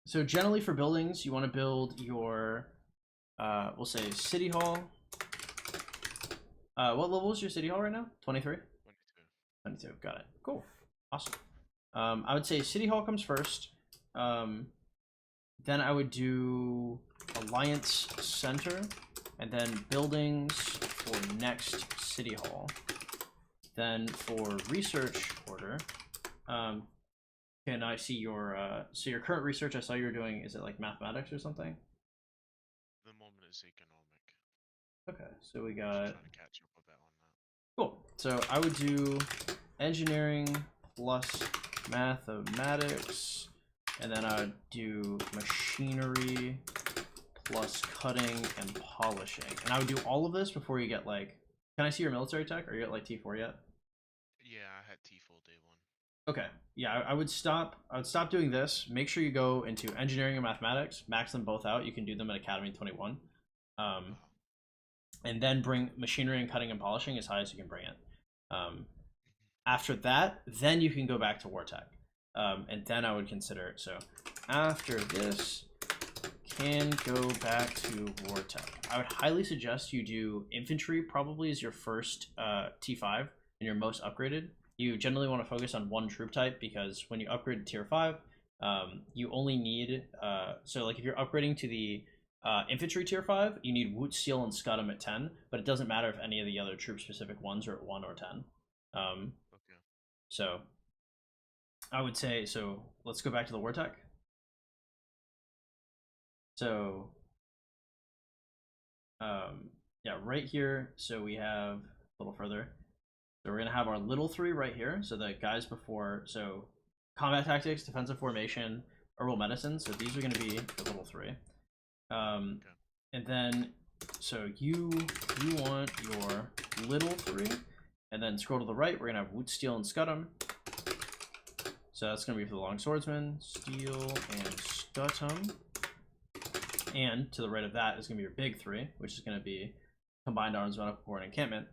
So generally for buildings, you want to build your, we'll say City Hall. What level is your City Hall right now? 23? 22, got it. Cool, awesome. I would say City Hall comes first. Then I would do Alliance Center, and then buildings for next City Hall. Then for research order, can I see your so your current research? I saw you were doing, is it like mathematics or something? The moment is economic. Okay, so we got, Trying to catch up a bit on that. cool. So I would do engineering plus mathematics, and then I would do machinery plus cutting and polishing. And I would do all of this before you get like, can I see your military tech? Are you at like T4 yet? Yeah, I had T4 day 1. Okay, yeah, I would stop doing this. Make sure you go into engineering and mathematics, max them both out. You can do them at Academy 21. And then bring machinery and cutting and polishing as high as you can bring it. After that, then you can go back to war tech. And then I would consider it. So after this, can go back to war tech. I would highly suggest you do infantry probably as your first T5 and your most upgraded. You generally want to focus on one troop type, because when you upgrade to tier 5, you only need, so like if you're upgrading to the infantry tier 5, you need Woot, Seal, and Scud'em at 10, but it doesn't matter if any of the other troop specific ones are at 1 or 10. Okay. So I would say, so let's go back to the war tech. So yeah, right here, so we have a little further. So we're gonna have our little 3 right here. So the guys before, so combat tactics, defensive formation, herbal medicine. So these are gonna be the little 3. And then, so you want your little 3, and then scroll to the right. We're gonna have Woot, Steel, and Scud'em. So that's gonna be for the long swordsman, Steel and Scud'em. And to the right of that is gonna be your big 3, which is gonna be combined arms, medical corps, and encampment.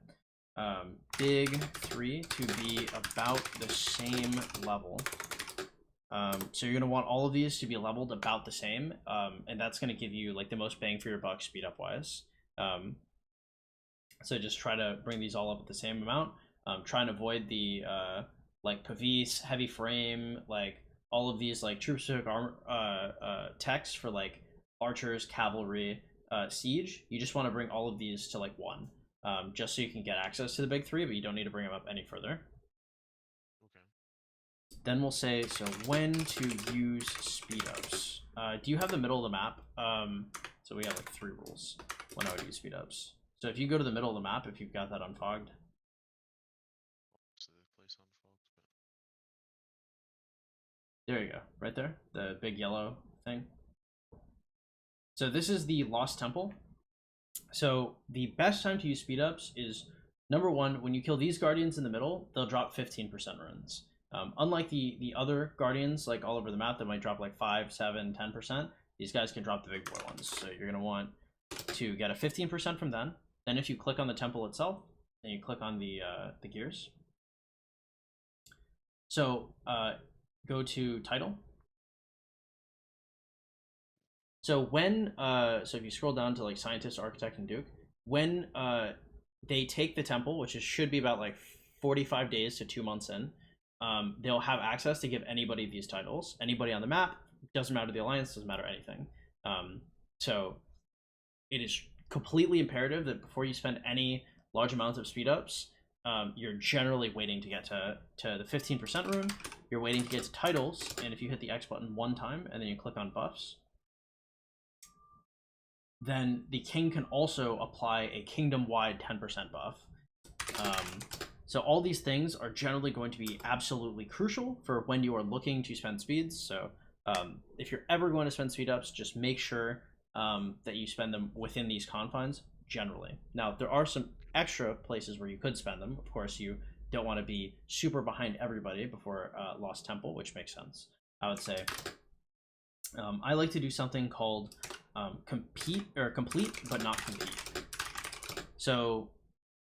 Big 3 to be about the same level. So you're going to want all of these to be leveled about the same, and that's going to give you like the most bang for your buck speed up wise. So just try to bring these all up at the same amount. Try and avoid the like Pavis, heavy frame, like all of these like troop specific armor techs for like archers, cavalry, siege. You just want to bring all of these to like 1. Just so you can get access to the big 3, but you don't need to bring them up any further. Okay. Then we'll say, so when to use speed ups. Do you have the middle of the map? So we have like 3 rules when I would use speed ups. So if you go to the middle of the map, if you've got that unfogged. So the place unfogged, but... There you go, right there, the big yellow thing. So this is the Lost Temple. So the best time to use speed ups is number 1, when you kill these guardians in the middle, they'll drop 15% runes. Unlike the other guardians, like all over the map, that might drop like 5, 7, 10%, these guys can drop the big boy ones. So you're going to want to get a 15% from them. Then if you click on the temple itself, then you click on the gears. So go to title. So when, so if you scroll down to like Scientist, Architect, and Duke, when they take the temple, which should be about like 45 days to 2 months in, they'll have access to give anybody these titles. Anybody on the map, doesn't matter the alliance, doesn't matter anything. So it is completely imperative that before you spend any large amounts of speed ups, you're generally waiting to get to the 15% rune. You're waiting to get to titles, and if you hit the X button one time and then you click on buffs, then the king can also apply a kingdom-wide 10% buff. So all these things are generally going to be absolutely crucial for when you are looking to spend speeds. So if you're ever going to spend speed ups, just make sure that you spend them within these confines generally. Now, there are some extra places where you could spend them. Of course, you don't want to be super behind everybody before Lost Temple, which makes sense. I would say I like to do something called complete but not compete. So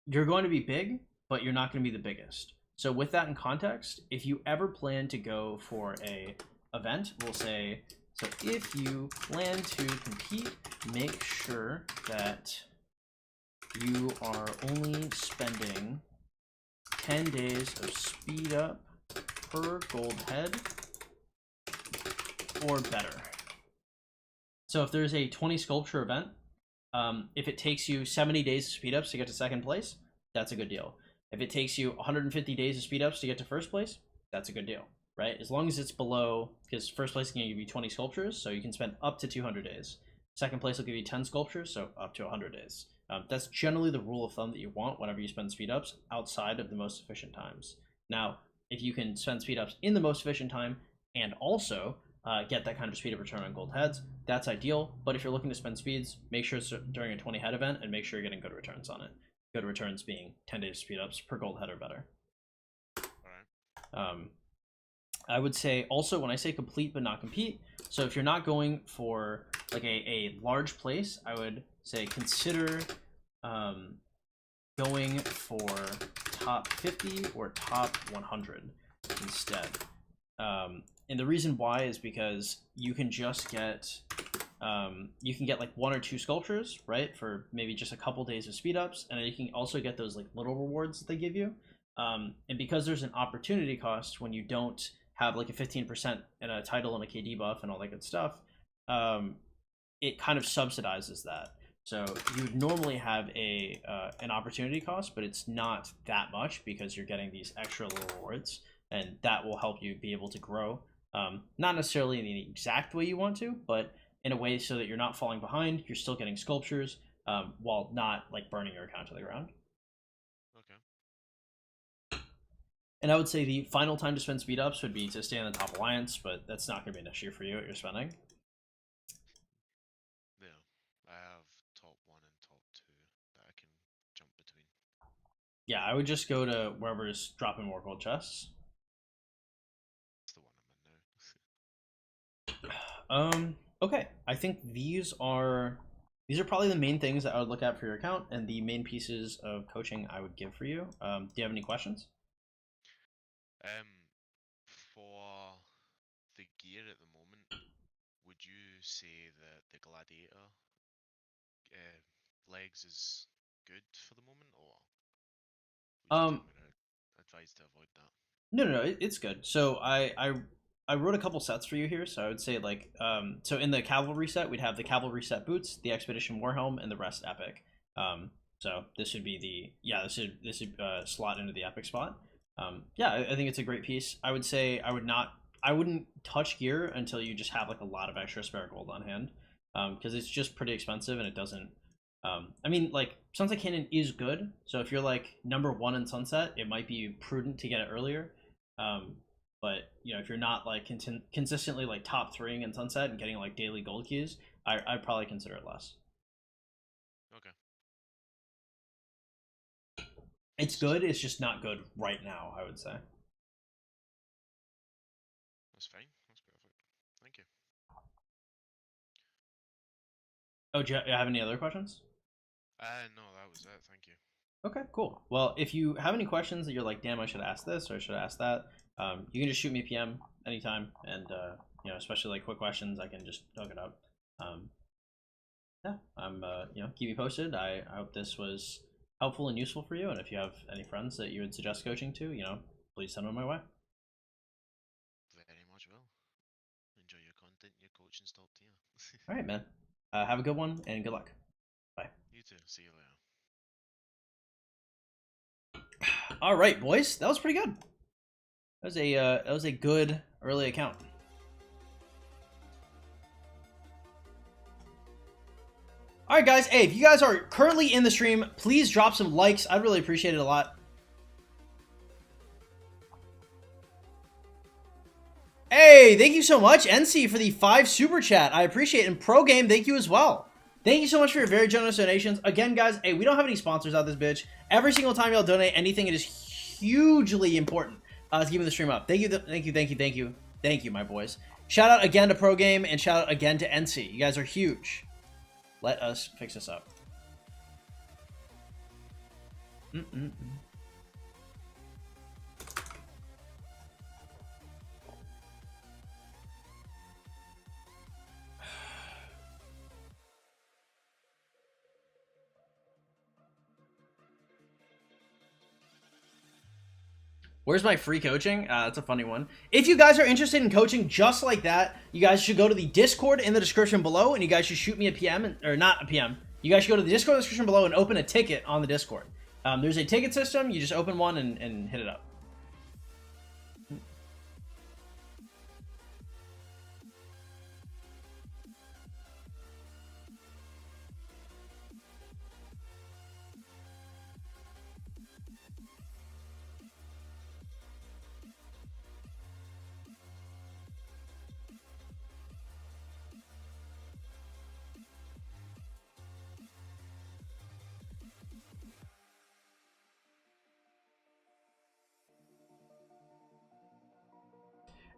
you're going to be big, but you're not going to be the biggest. So with that in context, if you ever plan to go for a event, we'll say, so if you plan to compete, make sure that you are only spending 10 days of speed up per gold head or better. So if there's a 20 sculpture event, if it takes you 70 days of speed ups to get to second place, that's a good deal. If it takes you 150 days of speed ups to get to first place, that's a good deal, right? As long as it's below, because first place can give you 20 sculptures, so you can spend up to 200 days. Second place will give you 10 sculptures, so up to 100 days. That's generally the rule of thumb that you want whenever you spend speed ups outside of the most efficient times. Now, if you can spend speed ups in the most efficient time and also get that kind of speed up return on gold heads, that's ideal. But if you're looking to spend speeds, make sure it's during a 20 head event and make sure you're getting good returns on it. Good returns being 10 days speed ups per gold head or better. Alright. I would say also, when I say complete but not compete, so if you're not going for like a large place, I would say consider going for top 50 or top 100 instead. And the reason why is because you can just get like 1 or 2 sculptures, right, for maybe just a couple days of speed ups, and then you can also get those like little rewards that they give you. And because there's an opportunity cost when you don't have like a 15% and a title and a KD buff and all that good stuff, it kind of subsidizes that. So you would normally have an opportunity cost, but it's not that much because you're getting these extra little rewards, and that will help you be able to grow. Not necessarily in the exact way you want to, but in a way so that you're not falling behind, you're still getting sculptures, while not like burning your account to the ground. Okay. And I would say the final time to spend speed ups would be to stay in the top alliance, but that's not going to be an issue for you what you're spending. Yeah. I have top 1 and top 2 that I can jump between. Yeah, I would just go to wherever's dropping more gold chests. That's the one I'm in now. Okay. I think these are probably the main things that I would look at for your account and the main pieces of coaching I would give for you. Do you have any questions? For the gear at the moment, would you say that the Gladiator legs is good for the moment, or would you Um, tell me to advise to avoid that? no, it's good. So I wrote a couple sets for you here. So I would say like so in the cavalry set we'd have the cavalry set boots, the expedition warhelm, and the rest epic. So this would be this would slot into the epic spot. Yeah, I think it's a great piece. I would say I wouldn't touch gear until you just have like a lot of extra spare gold on hand, because it's just pretty expensive and it doesn't. I mean, like Sunset Cannon is good. So if you're like number 1 in Sunset, it might be prudent to get it earlier. But you know, if you're not like consistently like top 3 in Sunset and getting like daily gold keys, I'd probably consider it less. Okay. It's good. It's just not good right now, I would say. That's fine. That's perfect. Thank you. Oh, do you have any other questions? No, that was it. Thank you. Okay, cool. Well, if you have any questions that you're like, damn, I should ask this or I should ask that, you can just shoot me a PM anytime, and you know, especially like quick questions, I can just hook it up. Yeah, I'm you know, keep me posted. I hope this was helpful and useful for you, and if you have any friends that you would suggest coaching to, you know, please send them my way. much well. Enjoy your content, your coaching's top tier. All right, man. Have a good one and good luck. Bye. You too. See you later. All right, boys. That was pretty good. That was a good early account. All right, guys. Hey, if you guys are currently in the stream, please drop some likes. I'd really appreciate it a lot. Hey, thank you so much, NC, for the 5 super chat. I appreciate it. And Pro Game, thank you as well. Thank you so much for your very generous donations. Again, guys, hey, we don't have any sponsors out this bitch. Every single time y'all donate anything, it is hugely important to keeping the stream up. Thank you, thank you, thank you, thank you. Thank you, my boys. Shout out again to Pro Game and shout out again to NC. You guys are huge. Let us fix this up. Where's my free coaching? That's a funny one. If you guys are interested in coaching just like that, you guys should go to the Discord in the description below, and you guys should shoot me a PM, or not a PM. You guys should go to the Discord in the description below and open a ticket on the Discord. There's a ticket system. You just open one and hit it up.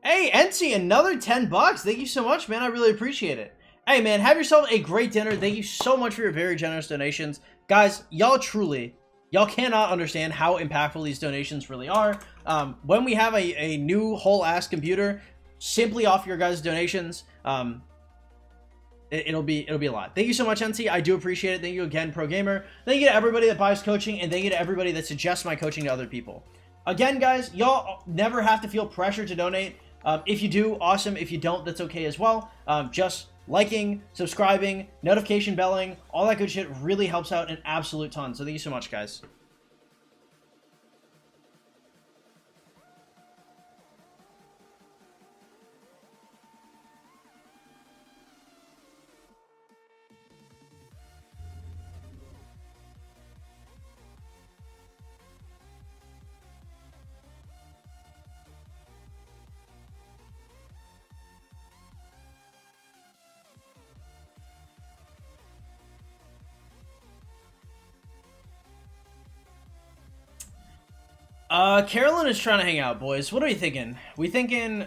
Hey, NC, another 10 bucks. Thank you so much, man. I really appreciate it. Hey, man, have yourself a great dinner. Thank you so much for your very generous donations. Guys, y'all cannot understand how impactful these donations really are. When we have a new whole-ass computer, simply off your guys' donations, it'll be a lot. Thank you so much, NC. I do appreciate it. Thank you again, Pro Gamer. Thank you to everybody that buys coaching, and thank you to everybody that suggests my coaching to other people. Again, guys, y'all never have to feel pressure to donate. If you do, awesome. If you don't, that's okay as well. Just liking, subscribing, notification belling, all that good shit really helps out an absolute ton. So thank you so much, guys. Carolyn is trying to hang out, boys. What are we thinking? We thinking,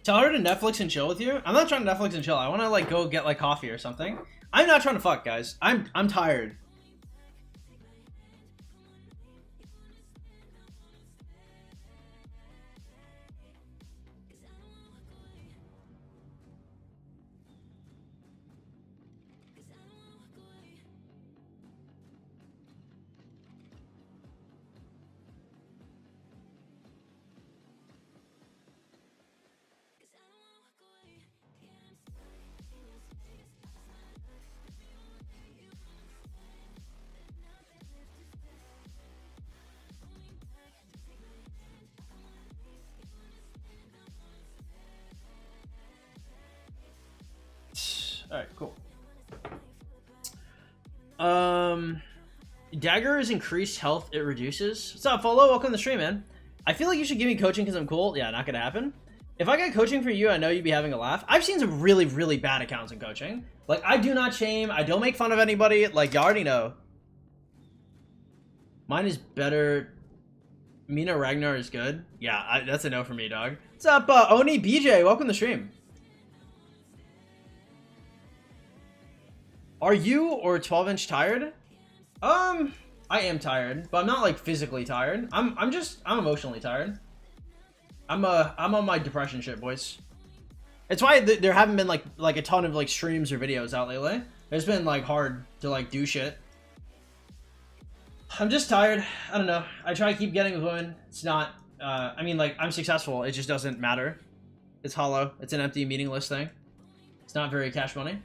tell her to Netflix and chill with you? I'm not trying to Netflix and chill. I want to, like, go get, like, coffee or something. I'm not trying to fuck, guys. I'm tired. Alright, cool. Dagger is increased health, it reduces. What's up, Follow? Welcome to the stream, man. I feel like you should give me coaching because I'm cool. Yeah, not gonna happen. If I got coaching for you, I know you'd be having a laugh. I've seen some really, really bad accounts in coaching. Like, I do not shame. I don't make fun of anybody. Like, you already know. Mine is better. Mina Ragnar is good. Yeah, that's a no for me, dog. What's up, Oni BJ? Welcome to the stream. Are you or 12-inch tired? I am tired, but I'm not like physically tired. I'm emotionally tired. I'm on my depression shit, boys. It's why there haven't been like a ton of like streams or videos out lately. It's been like hard to like do shit. I'm just tired. I don't know. I try to keep getting with women. It's not. I mean, like, I'm successful. It just doesn't matter. It's hollow. It's an empty, meaningless thing. It's not very cash money.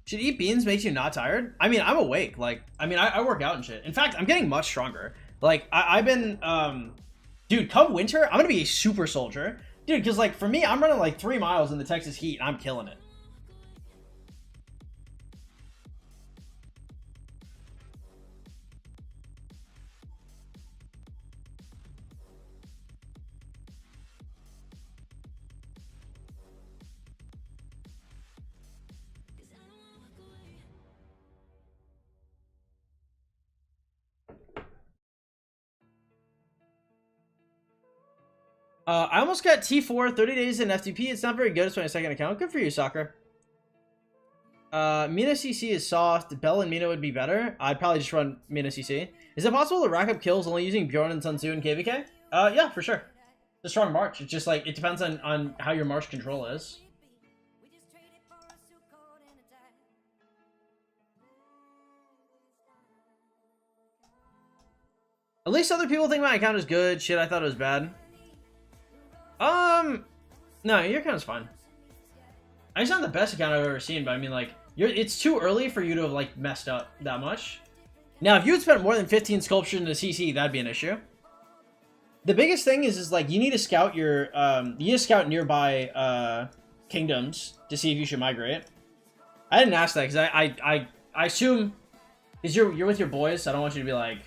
Should eat beans makes you not tired? I mean, I'm awake. Like, I mean, I work out and shit. In fact, I'm getting much stronger. Like, I've been, dude, come winter, I'm gonna be a super soldier. Dude, because, like, for me, I'm running, like, 3 miles in the Texas heat, and I'm killing it. I almost got T4, 30 days in F2P. It's not very good. It's my second account. Good for you, soccer. Mina CC is soft. Bell and Mina would be better. I'd probably just run Mina CC. Is it possible to rack up kills only using Bjorn and Sun Tzu and KVK? Yeah, for sure. It's a strong March. It's just like, it depends on how your March control is. At least other people think my account is good. Shit, I thought it was bad. No, your account is fine. It's not the best account I've ever seen, but I mean, like, it's too early for you to have, like, messed up that much. Now, if you had spent more than 15 sculptures into CC, that'd be an issue. The biggest thing is like, you need to scout your, you need to scout nearby, kingdoms to see if you should migrate. I didn't ask that, because I assume, because you're with your boys, so I don't want you to be like,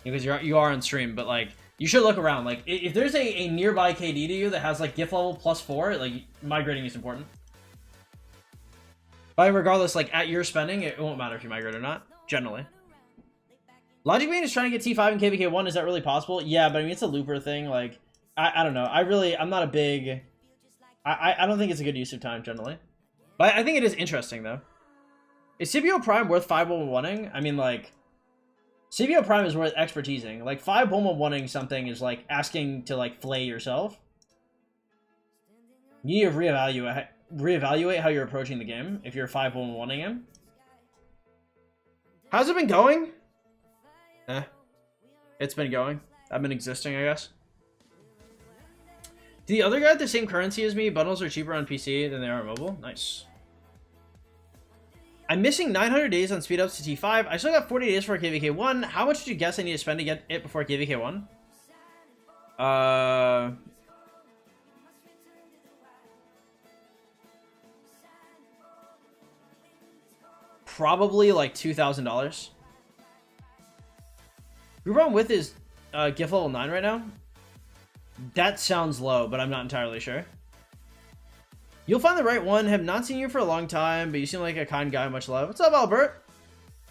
because you are on stream, but, like, you should look around. Like, if there's a nearby KD to you that has, like, gift level +4, like, migrating is important. But regardless, like, at your spending, it won't matter if you migrate or not, generally. Logic Bean is trying to get T5 and KVK1. Is that really possible? Yeah, but I mean, it's a looper thing. Like, I don't know. I'm not a big... I don't think it's a good use of time, generally. But I think it is interesting, though. Is CBO Prime worth 5-1-1-ing? I mean, like... CBO Prime is worth expertising. Like, 5-1-1-1-ing something is, like, asking to, like, flay yourself. You need to reevaluate how you're approaching the game if you're 5-1-1-ing him. How's it been going? It's been going. I've been existing, I guess. Do the other guy have the same currency as me? Bundles are cheaper on PC than they are on mobile? Nice. I'm missing 900 days on speed ups to T5. I still got 40 days for KVK1. How much did you guess I need to spend to get it before KVK1? Probably like $2,000. Group I'm with is gift level 9 right now. That sounds low, but I'm not entirely sure. You'll find the right one. Have not seen you for a long time, but you seem like a kind guy. Much love. What's up, Albert?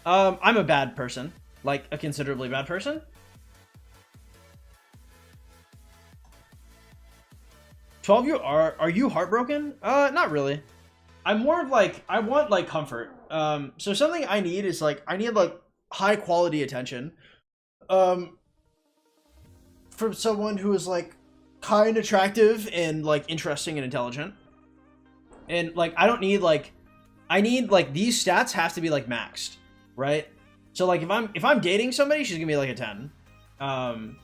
I'm a bad person. Like, a considerably bad person. 12 you are you heartbroken? Not really. I'm more of like, I want like comfort. So something I need is like, I need like high quality attention. From someone who is like kind, attractive, and like interesting and intelligent. And like, I don't need like, I need like, these stats have to be like maxed, right? So like, if I'm dating somebody, she's gonna be like a 10. I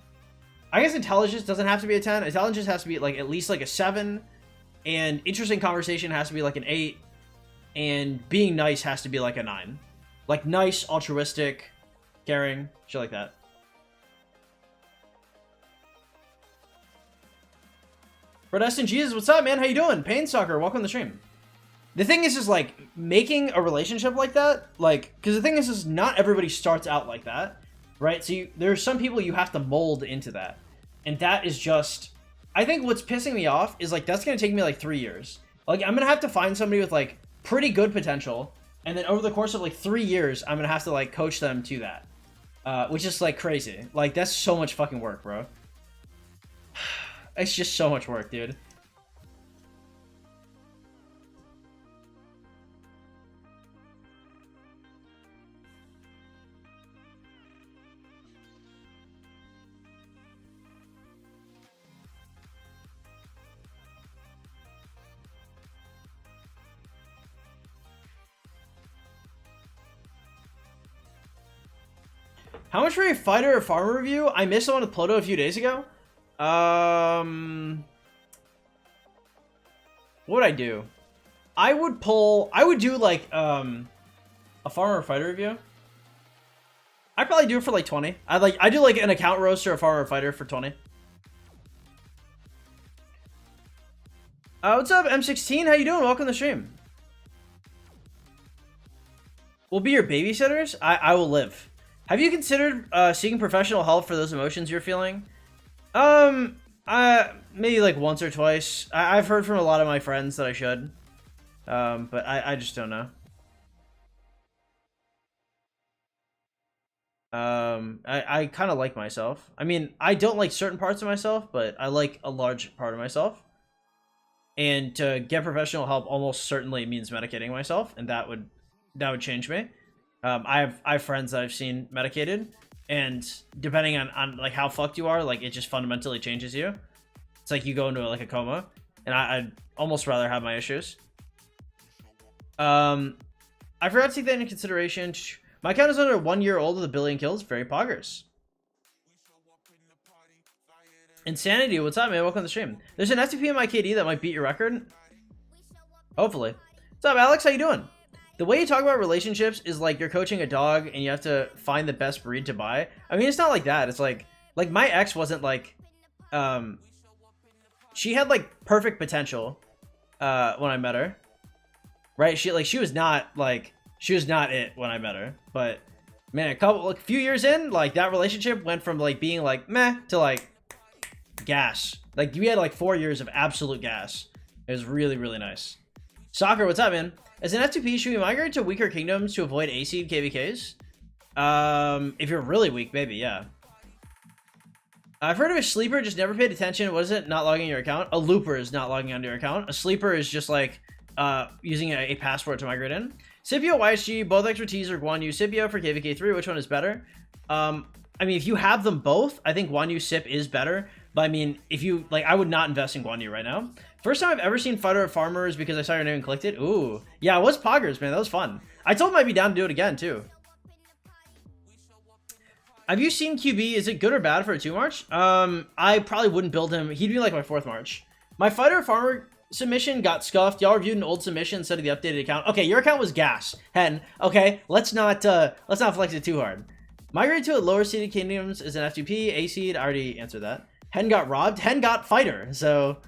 guess intelligence doesn't have to be a 10. Intelligence has to be like at least like a 7, and interesting conversation has to be like an 8, and being nice has to be like a 9. Like nice, altruistic, caring, shit like that. Predestined Jesus, what's up, man? How you doing? Pain Sucker, welcome to the stream. The thing is like, making a relationship like that, like, because the thing is not everybody starts out like that, right? So there's some people you have to mold into that, and that is just, I think what's pissing me off is like that's gonna take me like 3 years. Like I'm gonna have to find somebody with like pretty good potential, and then over the course of like 3 years, I'm gonna have to like coach them to that, which is like crazy. Like that's so much fucking work, bro. It's just so much work, dude. How much for a fighter or farmer review? I missed one with Ploto a few days ago. What would I do? I would do like a farmer or fighter review. I'd probably do it for like 20. I do like an account roaster, a farmer or fighter for 20. What's up, M16? How you doing? Welcome to the stream. We'll be your babysitters. I will live. Have you considered seeking professional help for those emotions you're feeling? Maybe like once or twice. I've heard from a lot of my friends that I should. But I just don't know. I kind of like myself. I mean, I don't like certain parts of myself, but I like a large part of myself. And to get professional help almost certainly means medicating myself, and that would change me. I have friends that I've seen medicated, and depending on like how fucked you are, like it just fundamentally changes you. It's like you go into like a coma, and I'd almost rather have my issues. I forgot to take that into consideration. My account is under 1 year old with 1 billion kills. Very poggers. Insanity, what's up, man? Welcome to the stream. There's an F2P in my KD that might beat your record. Hopefully. What's up, Alex? How you doing? The way you talk about relationships is like you're coaching a dog and you have to find the best breed to buy. I mean, it's not like that. It's like my ex wasn't like, she had like perfect potential, when I met her, right? She was not it when I met her, but man, a few years in, like that relationship went from like being like meh to like gas. Like we had like 4 years of absolute gas. It was really, really nice. Soccer, what's up, man? As an F2P, should we migrate to weaker kingdoms to avoid A-seed KVKs? If you're really weak, maybe, yeah. I've heard of a sleeper, just never paid attention. What is it? Not logging your account? A looper is not logging onto your account. A sleeper is just like using a passport to migrate in. Scipio, YSG, both expertise or Guan Yu Scipio for KVK3. Which one is better? I mean, if you have them both, I think Guan Yu Sip is better. But I mean, if you like, I would not invest in Guan Yu right now. First time I've ever seen Fighter or Farmers because I saw your name and clicked it. Ooh, yeah, it was poggers, man. That was fun. I told him I'd be down to do it again too. Have you seen QB? Is it good or bad for a 2 March? I probably wouldn't build him. He'd be like my 4th March. My Fighter or Farmer submission got scuffed. Y'all reviewed an old submission instead of the updated account. Okay, your account was gas, Hen. Okay, let's not flex it too hard. Migrate to a lower seeded kingdoms is an F2P. A seed, I already answered that. Hen got robbed. Hen got Fighter. So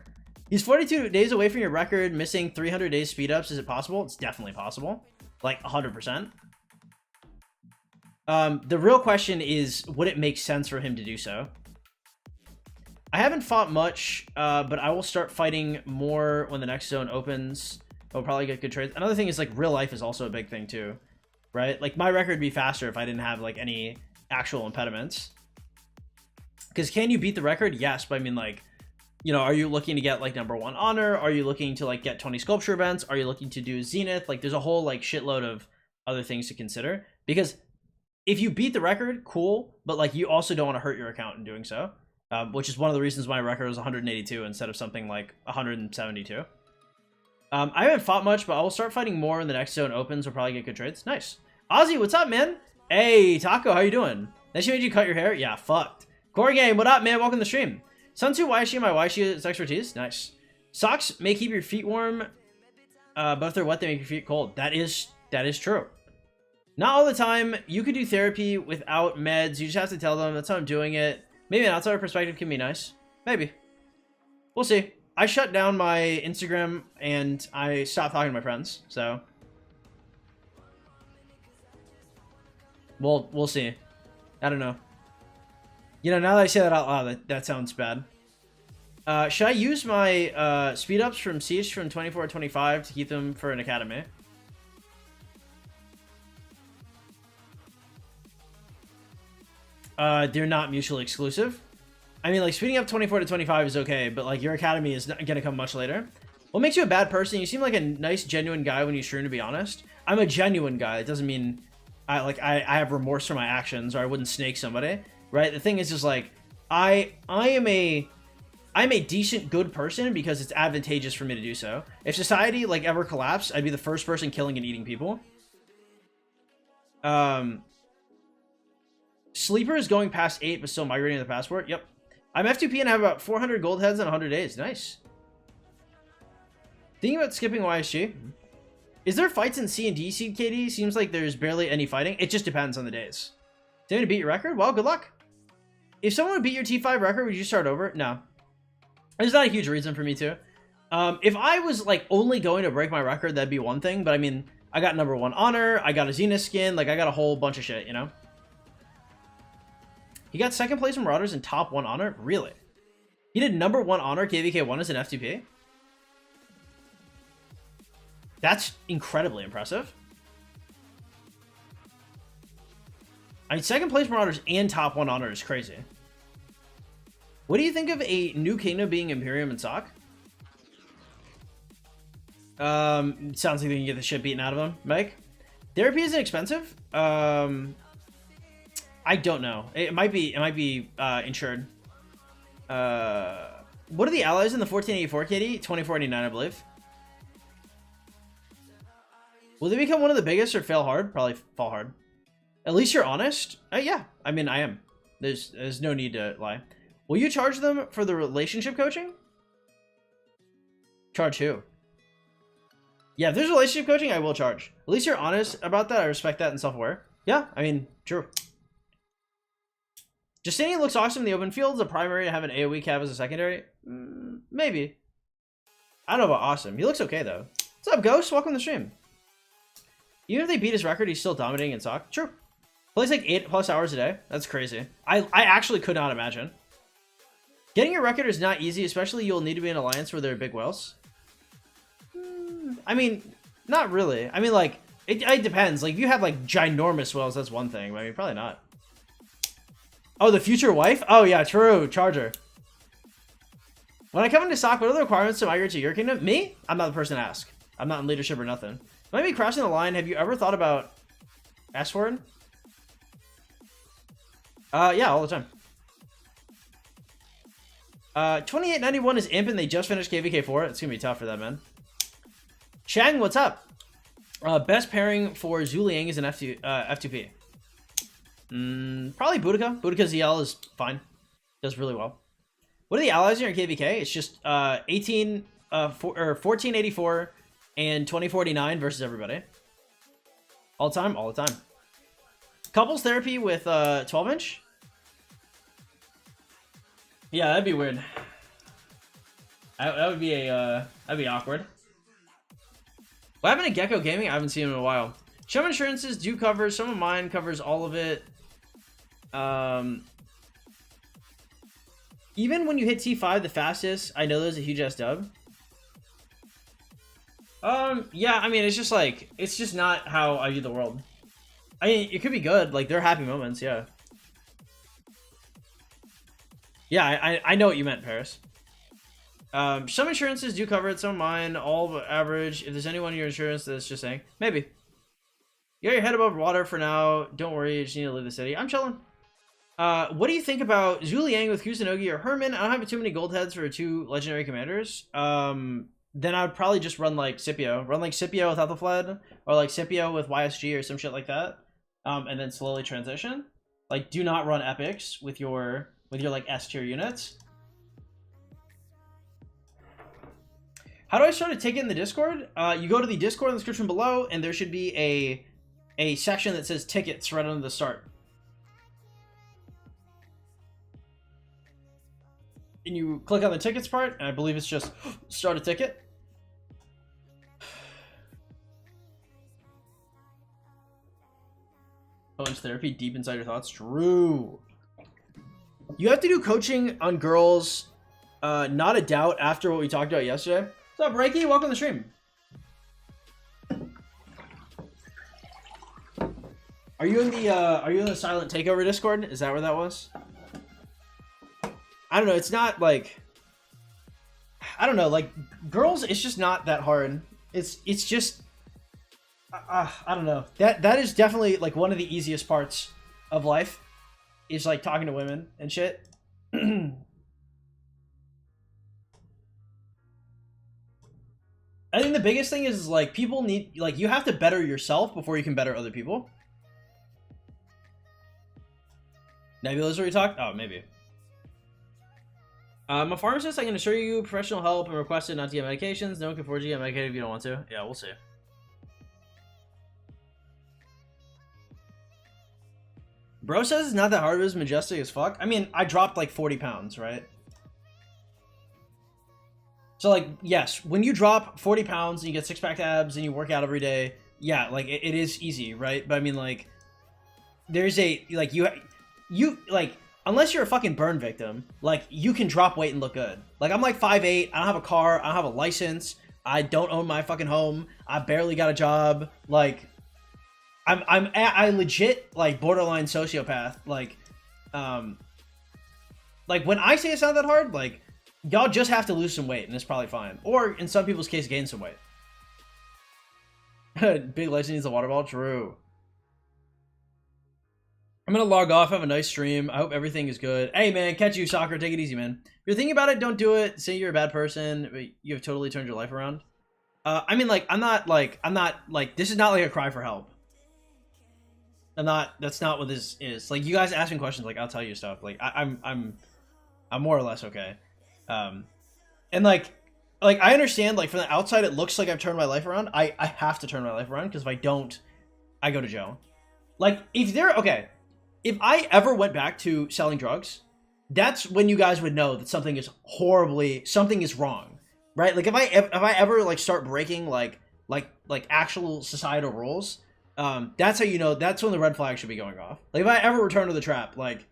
he's 42 days away from your record, missing 300 days speed ups. Is it possible? It's definitely possible. Like 100%. The real question is, would it make sense for him to do so? I haven't fought much, but I will start fighting more when the next zone opens. I'll probably get good trades. Another thing is like real life is also a big thing too, right? Like my record would be faster if I didn't have like any actual impediments. Because can you beat the record? Yes, but I mean like, you know, are you looking to get like #1 honor? Are you looking to like get 20 sculpture events? Are you looking to do Zenith? Like there's a whole like shitload of other things to consider. Because if you beat the record, cool, but like you also don't want to hurt your account in doing so, which is one of the reasons my record was 182 instead of something like 172. I haven't fought much, but I will start fighting more when the next zone opens. We'll probably get good trades. Nice. Ozzy, what's up, man? Hey, Taco, how you doing? That she made you cut your hair? Yeah, fucked. Core Game, what up, man? Welcome to the stream. Sun Tzu, Waishi, my Waishi is expertise. Nice. Socks may keep your feet warm, but if they're wet, they make your feet cold. That is true. Not all the time. You could do therapy without meds. You just have to tell them that's how I'm doing it. Maybe an outsider perspective can be nice. Maybe. We'll see. I shut down my Instagram and I stopped talking to my friends. So We'll see. I don't know. You know, now that I say that out loud, that sounds bad. Should I use my speed ups from Siege from 24 to 25 to keep them for an academy? They're not mutually exclusive. I mean, like, speeding up 24 to 25 is okay, but, like, your academy is not gonna come much later. What makes you a bad person? You seem like a nice, genuine guy when you stream, to be honest. I'm a genuine guy. It doesn't mean I have remorse for my actions, or I wouldn't snake somebody, right? The thing is just, like, I'm a decent, good person because it's advantageous for me to do so. If society, like, ever collapsed, I'd be the first person killing and eating people. Sleeper is going past 8, but still migrating to the passport. Yep. I'm F2P and have about 400 gold heads in 100 days. Nice. Thinking about skipping YSG. Is there fights in C and D seed, KD? Seems like there's barely any fighting. It just depends on the days. Did to beat your record? Well, good luck. If someone would beat your T5 record, would you start over? No. There's not a huge reason for me to. If I was, like, only going to break my record, that'd be one thing. But, I mean, I got #1 honor. I got a Zenith skin. Like, I got a whole bunch of shit, you know? He got 2nd place in Marauders and top 1 honor? Really? He did #1 honor KVK1 as an F2P? That's incredibly impressive. I mean, 2nd place Marauders and top 1 honor is crazy. What do you think of a new kingdom being Imperium and Sock? Sounds like they can get the shit beaten out of them. Mike? Therapy isn't expensive? I don't know. It might be insured. What are the allies in the 1484 KD? 2489, I believe. Will they become one of the biggest or fail hard? Probably fall hard. At least you're honest. Yeah, I mean, I am. There's no need to lie. Will you charge them for the relationship coaching? Charge who? Yeah, if there's relationship coaching, I will charge. At least you're honest about that. I respect that and self-aware. Yeah, I mean, true. Justinian looks awesome in the open field. The primary to have an AoE cap as a secondary? Maybe. I don't know about awesome. He looks okay, though. What's up, Ghost? Welcome to the stream. Even if they beat his record, he's still dominating in Sock. True. Plays like 8+ hours a day. That's crazy. I actually could not imagine. Getting your record is not easy, especially you'll need to be in an alliance where there are big whales. I mean, not really. I mean, like, it depends. Like, if you have, like, ginormous whales, that's one thing. But I mean, probably not. Oh, the future wife? Oh, yeah, true. Charger. When I come into Sock, what are the requirements to migrate to your kingdom? Me? I'm not the person to ask. I'm not in leadership or nothing. Might be crossing the line. Have you ever thought about S-word? Yeah, all the time. 2891 is imp and they just finished KVK4. It's gonna be tough for that, man. Chang, what's up? Best pairing for Zhu Liang is an F2P. Probably Boudica. Boudica ZL is fine. Does really well. What are the allies in your KVK? It's just 1484 and 2049 versus everybody. All the time? All the time. Couples therapy with 12-inch? Yeah, that'd be weird. That would be that'd be awkward. What happened to Gecko Gaming? I haven't seen him in a while. Some insurances do cover. Some of mine covers all of it. Even when you hit T5 the fastest, I know there's a huge ass dub. Yeah, I mean, it's just like, it's just not how I view the world. I mean, it could be good. Like, they're happy moments, yeah. Yeah, I know what you meant, Paris. Some insurances do cover it, some of mine, all average. If there's anyone in your insurance that's just saying, maybe. You got your head above water for now. Don't worry, you just need to leave the city. I'm chilling. What do you think about Zhu Liang with Kusunogi or Herman? I don't have too many gold heads for 2 legendary commanders. Then I would probably just run like Scipio. Run like Scipio with Ethelfled, or like Scipio with YSG or some shit like that. And then slowly transition. Like, do not run epics with your like S tier units. How do I start a ticket in the Discord? You go to the Discord in the description below, and there should be a section that says tickets right under the start. And you click on the tickets part, and I believe it's just start a ticket. Oh, Sometimes therapy deep inside your thoughts. True. You have to do coaching on girls. Not a doubt after what we talked about yesterday. What's up, Reiki? Welcome to the stream. Are you in the silent takeover Discord? Is that where that was? I don't know. It's not like, I don't know. Like girls, it's just not that hard. It's just, I don't know. That is definitely like one of the easiest parts of life, is like talking to women and shit. I think the biggest thing is like people need, like, you have to better yourself before you can better other people. Nebula's where we talked? Oh, maybe. I'm a pharmacist. I can assure you professional help and requested not to get medications. No one can force you to get medicated if you don't want to. Yeah, we'll see. Bro says it's not that hard, but it's majestic as fuck. I mean, I dropped like 40 pounds, right? So like, yes, when you drop 40 pounds and you get six-pack abs and you work out every day, yeah, like it is easy, right? But I mean, like, there's a, like, you like, unless you're a fucking burn victim, like, you can drop weight and look good. Like, I'm like 5'8", I don't have a car, I don't have a license, I don't own my fucking home, I barely got a job, like, I legit, like, borderline sociopath, like, when I say it's not that hard, like, y'all just have to lose some weight and it's probably fine. Or, in some people's case, gain some weight. Big Legend needs a water bottle? True. I'm gonna log off, have a nice stream. I hope everything is good. Hey, man, catch you, soccer. Take it easy, man. If you're thinking about it, don't do it. Say you're a bad person, but you have totally turned your life around. I mean, like, I'm not, like, this is not, like, a cry for help. That's not what this is. Like, you guys ask me questions, like, I'll tell you stuff. Like, I'm more or less okay. And like I understand, like, from the outside it looks like I've turned my life around. I have to turn my life around, because if I don't, I go to jail. Like, if I ever went back to selling drugs, that's when you guys would know that something is wrong, right? Like, if I ever like start breaking like actual societal rules, that's how you know, that's when the red flag should be going off. Like, if I ever return to the trap, like,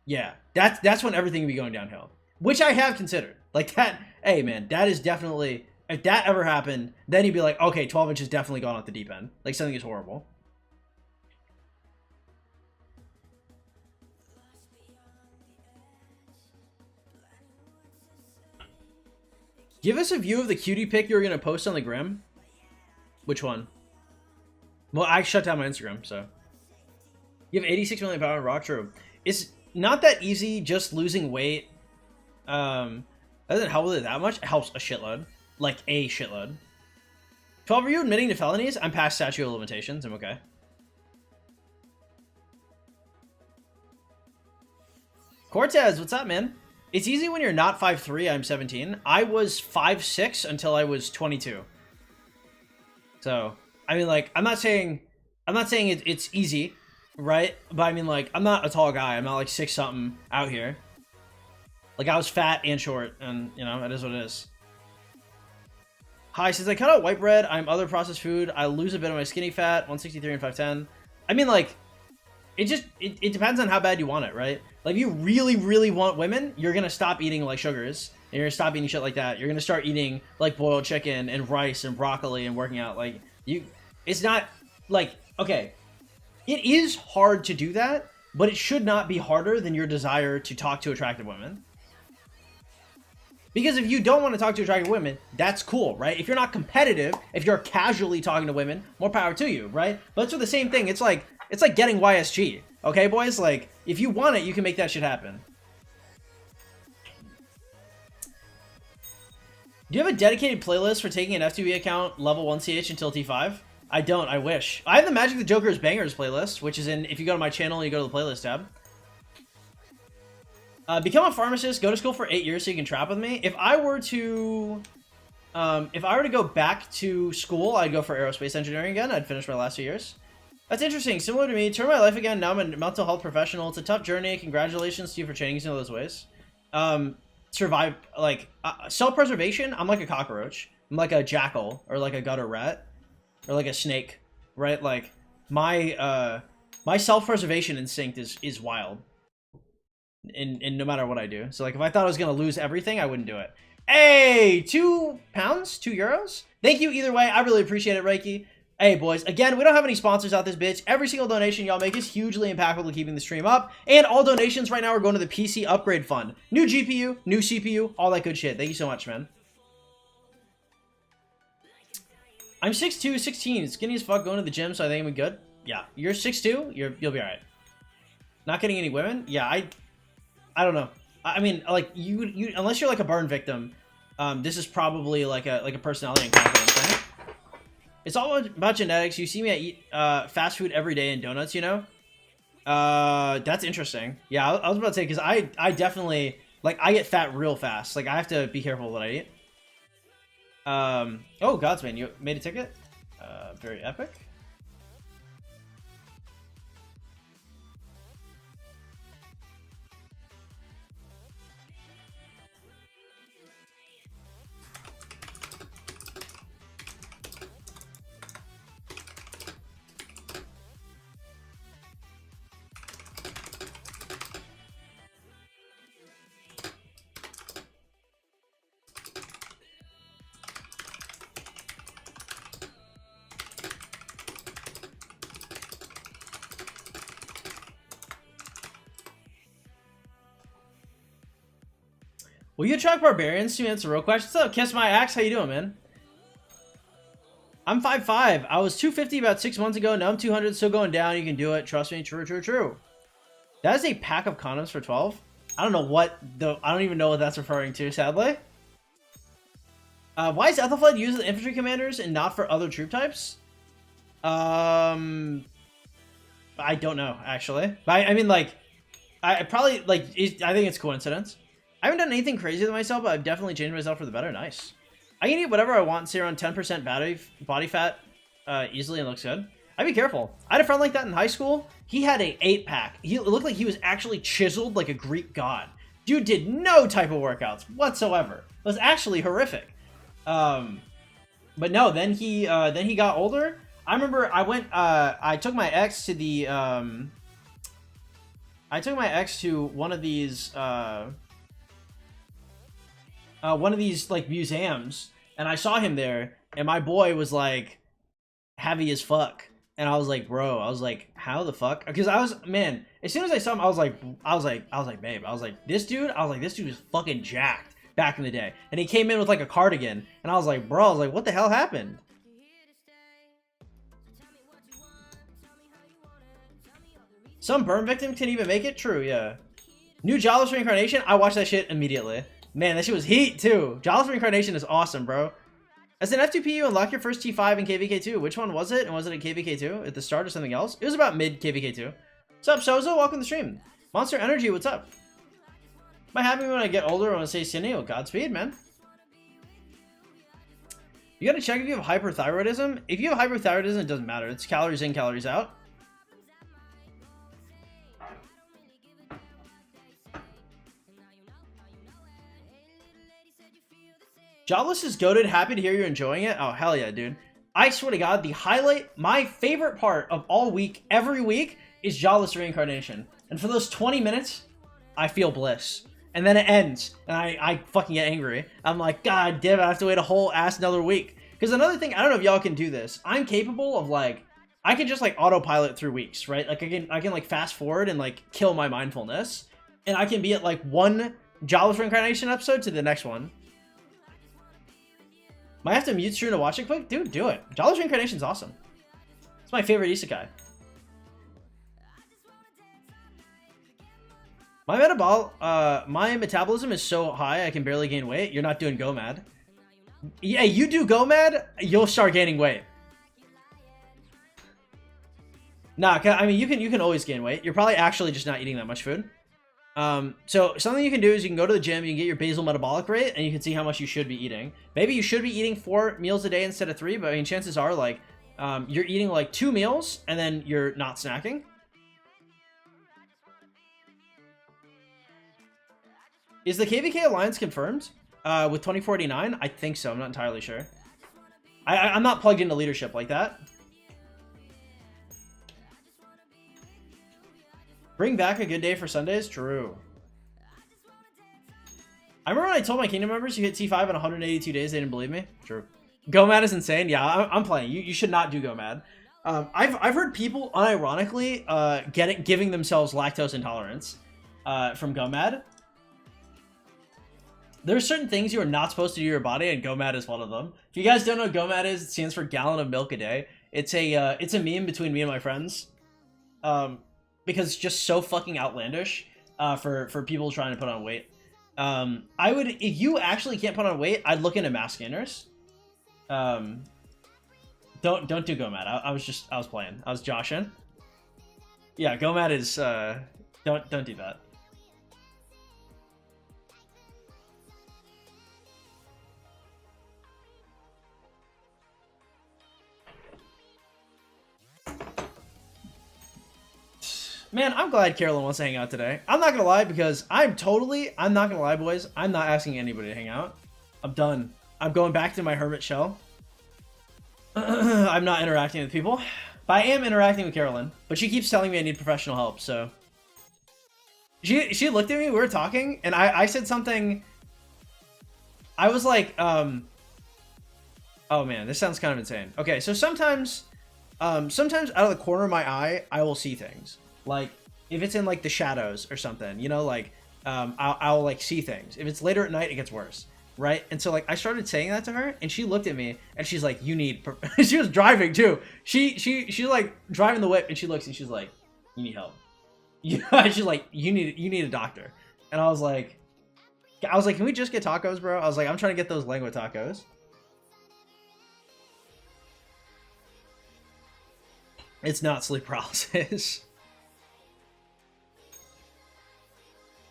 yeah, that's when everything would be going downhill. Which I have considered. Like, that, hey, man, that is definitely, if that ever happened, then you'd be like, okay, 12 inches definitely gone off the deep end. Like, something is horrible. Give us a view of the cutie pic you were going to post on the gram. Which one? Well, I shut down my Instagram, so. You have 86 million power in rock, true. It's not that easy just losing weight. That doesn't help with it that much. It helps a shitload. Like, a shitload. 12, are you admitting to felonies? I'm past statute of limitations. I'm okay. Cortez, what's up, man? It's easy when you're not 5'3", I'm 17. I was 5'6" until I was 22. So, I mean, like, I'm not saying it's easy, right? But I mean, like, I'm not a tall guy. I'm not like 6-something out here. Like, I was fat and short, and, you know, it is what it is. Hi, since I cut out white bread, I'm other processed food. I lose a bit of my skinny fat, 163 and 5'10". I mean, like, it depends on how bad you want it, right? Like, if you really, really want women, you're gonna stop eating, like, sugars, and you're gonna stop eating shit like that. You're gonna start eating, like, boiled chicken and rice and broccoli and working out. Like, it's not, like, okay, it is hard to do that, but it should not be harder than your desire to talk to attractive women. Because if you don't want to talk to attractive women, that's cool, right? If you're not competitive, if you're casually talking to women, more power to you, right? But it's for the same thing. It's like getting YSG, okay, boys? Like, if you want it, you can make that shit happen. Do you have a dedicated playlist for taking an F2P account level 1CH until T5? I don't, I wish. I have the Magic the Joker's Bangers playlist, which is in, if you go to my channel, you go to the playlist tab. Become a pharmacist, go to school for 8 years so you can trap with me. If I were to go back to school, I'd go for aerospace engineering again. I'd finish my last 2 years. That's interesting. Similar to me, turn my life again. Now I'm a mental health professional. It's a tough journey. Congratulations to you for changing some of those ways. Survive, like, self-preservation, I'm like a cockroach. I'm like a jackal, or like a gutter rat, or like a snake, right? Like, my my self-preservation instinct is wild. In no matter what I do. So like if I thought I was gonna lose everything, I wouldn't do it. Hey, £2, €2. Thank you either way. I really appreciate it, Reiki. Hey boys, again, we don't have any sponsors out this bitch. Every single donation y'all make is hugely impactful to keeping the stream up. And all donations right now are going to the PC upgrade fund. New GPU, new CPU, all that good shit. Thank you so much, man. I'm 6'2", 16, skinny as fuck, going to the gym, so I think I'm good. Yeah, you're 6'2", you'll be alright. Not getting any women? Yeah, I don't know. I mean, like you unless you're like a burn victim, this is probably like a personality and confidence thing. It's all about genetics. You see me eat fast food every day and donuts, you know? That's interesting. Yeah, I was about to say, because I definitely, like, I get fat real fast. Like, I have to be careful what I eat. Oh, Godsman, you made a ticket? Very epic. Will you attract barbarians to answer real questions? What's up, Kiss My Axe? How you doing, man? I'm 5'5". I was 250 about 6 months ago. Now I'm 200. Still going down. You can do it. Trust me. True, true, true. That is a pack of condoms for 12. I don't know what the... I don't even know what that's referring to, sadly. Why is Ethelflaed used as infantry commanders and not for other troop types? I don't know, actually. But I mean, like... I probably... Like, I think it's coincidence. I haven't done anything crazy to myself, but I've definitely changed myself for the better. Nice. I can eat whatever I want and stay around 10% body fat easily and looks good. I'd be careful. I had a friend like that in high school. He had a 8-pack. It looked like he was actually chiseled like a Greek god. Dude did no type of workouts whatsoever. It was actually horrific. But no, then he got older. I remember I took my ex to the one of these like museums, and I saw him there, and my boy was like heavy as fuck, and I was like, bro, I was like, how the fuck? Because I was, man, as soon as I saw him, I was like, babe, I was like, this dude is fucking jacked back in the day, and he came in with like a cardigan, and I was like, bro, I was like, what the hell happened? Some burn victim can even make it. True, yeah. New Jawless Reincarnation. I watched that shit immediately. Man, that shit was heat, too. Jawless Reincarnation is awesome, bro. As an F2P, you unlock your first T5 in KVK2. Which one was it? And was it at KVK2? At the start or something else? It was about mid KVK2. What's up, Sozo? Welcome to the stream. Monster Energy, what's up? Am I happy when I get older and want to say Cindy? Oh, Godspeed, man. You gotta check if you have hyperthyroidism. If you have hyperthyroidism, it doesn't matter. It's calories in, calories out. Jawless is goated. Happy to hear you're enjoying it. Oh, hell yeah, dude. I swear to God, the highlight, my favorite part of all week, every week, is Jawless Reincarnation. And for those 20 minutes, I feel bliss. And then it ends, and I fucking get angry. I'm like, God damn it, I have to wait a whole ass another week. Because another thing, I don't know if y'all can do this. I'm capable of, like, I can just, like, autopilot through weeks, right? Like, I can like, fast forward and, like, kill my mindfulness. And I can be at, like, one Jawless Reincarnation episode to the next one. Might have to mute stream to watch it quick? Dude, do it. Jawless Reincarnation's awesome. It's my favorite isekai. My metabolism is so high I can barely gain weight. You're not doing go mad. Yeah, you do go mad, you'll start gaining weight. Nah, I mean, you can always gain weight. You're probably actually just not eating that much food. So something you can do is you can go to the gym, you can get your basal metabolic rate, and you can see how much you should be eating. Maybe you should be eating 4 meals a day instead of 3, but I mean, chances are, like, you're eating, like, 2 meals, and then you're not snacking. Is the KVK Alliance confirmed? With 2049? I think so, I'm not entirely sure. I'm not plugged into leadership like that. Bring back a good day for Sundays? True. I remember when I told my Kingdom members you hit T5 in 182 days, they didn't believe me. True. Go Mad is insane. Yeah, I'm playing. You should not do Go Mad. I've heard people unironically giving themselves lactose intolerance from Go Mad. There's certain things you are not supposed to do to your body, and Go Mad is one of them. If you guys don't know what Go Mad is, it stands for gallon of milk a day. It's a meme between me and my friends, because it's just so fucking outlandish for people trying to put on weight. If you actually can't put on weight, I'd look into mass gainers. Don't do Go Mad. I was playing. I was joshing. Yeah, Go Mad is don't do that. Man, I'm glad Carolyn wants to hang out today. I'm not gonna lie, because I'm not gonna lie, boys. I'm not asking anybody to hang out. I'm done. I'm going back to my hermit shell. I'm not interacting with people. But I am interacting with Carolyn. But she keeps telling me I need professional help, so. She looked at me, we were talking, and I said something. I was like, oh man, this sounds kind of insane. Okay, so sometimes out of the corner of my eye, I will see things. Like, if it's in, like, the shadows or something, you know, like, I'll like, see things. If it's later at night, it gets worse, right? And so, like, I started saying that to her, and she looked at me, and she's like, you need... She was driving, too. She's, like, driving the whip, and she looks, and she's like, you need help. She's like, you need a doctor. And I was like, can we just get tacos, bro? I was like, I'm trying to get those lengua tacos. It's not sleep paralysis.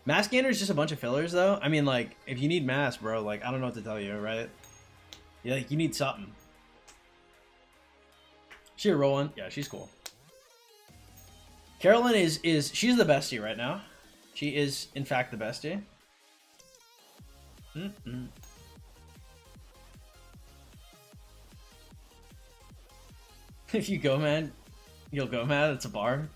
Mass gainer is just a bunch of fillers, though. I mean, like, if you need mass, bro, like, I don't know what to tell you, right? Yeah, like, you need something. She a roll one? Yeah, she's cool. Carolyn she's the bestie right now. She is, in fact, the bestie. If you go mad, you'll go mad. It's a bar.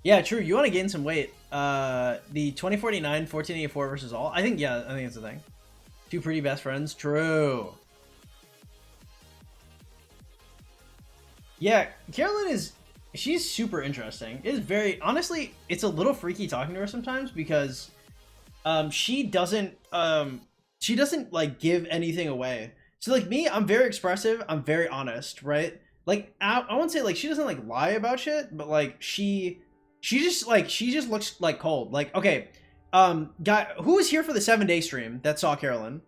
Yeah, true. You want to gain some weight. The 2049, 1484 versus all. I think it's the thing. Two pretty best friends. True. Yeah, Carolyn she's super interesting. It is very, honestly, it's a little freaky talking to her sometimes because she doesn't like give anything away. So like me, I'm very expressive. I'm very honest, right? Like I won't say like she doesn't like lie about shit, but like she just looks like cold. Like, okay, guy, who was here for the 7-day stream that saw Carolyn?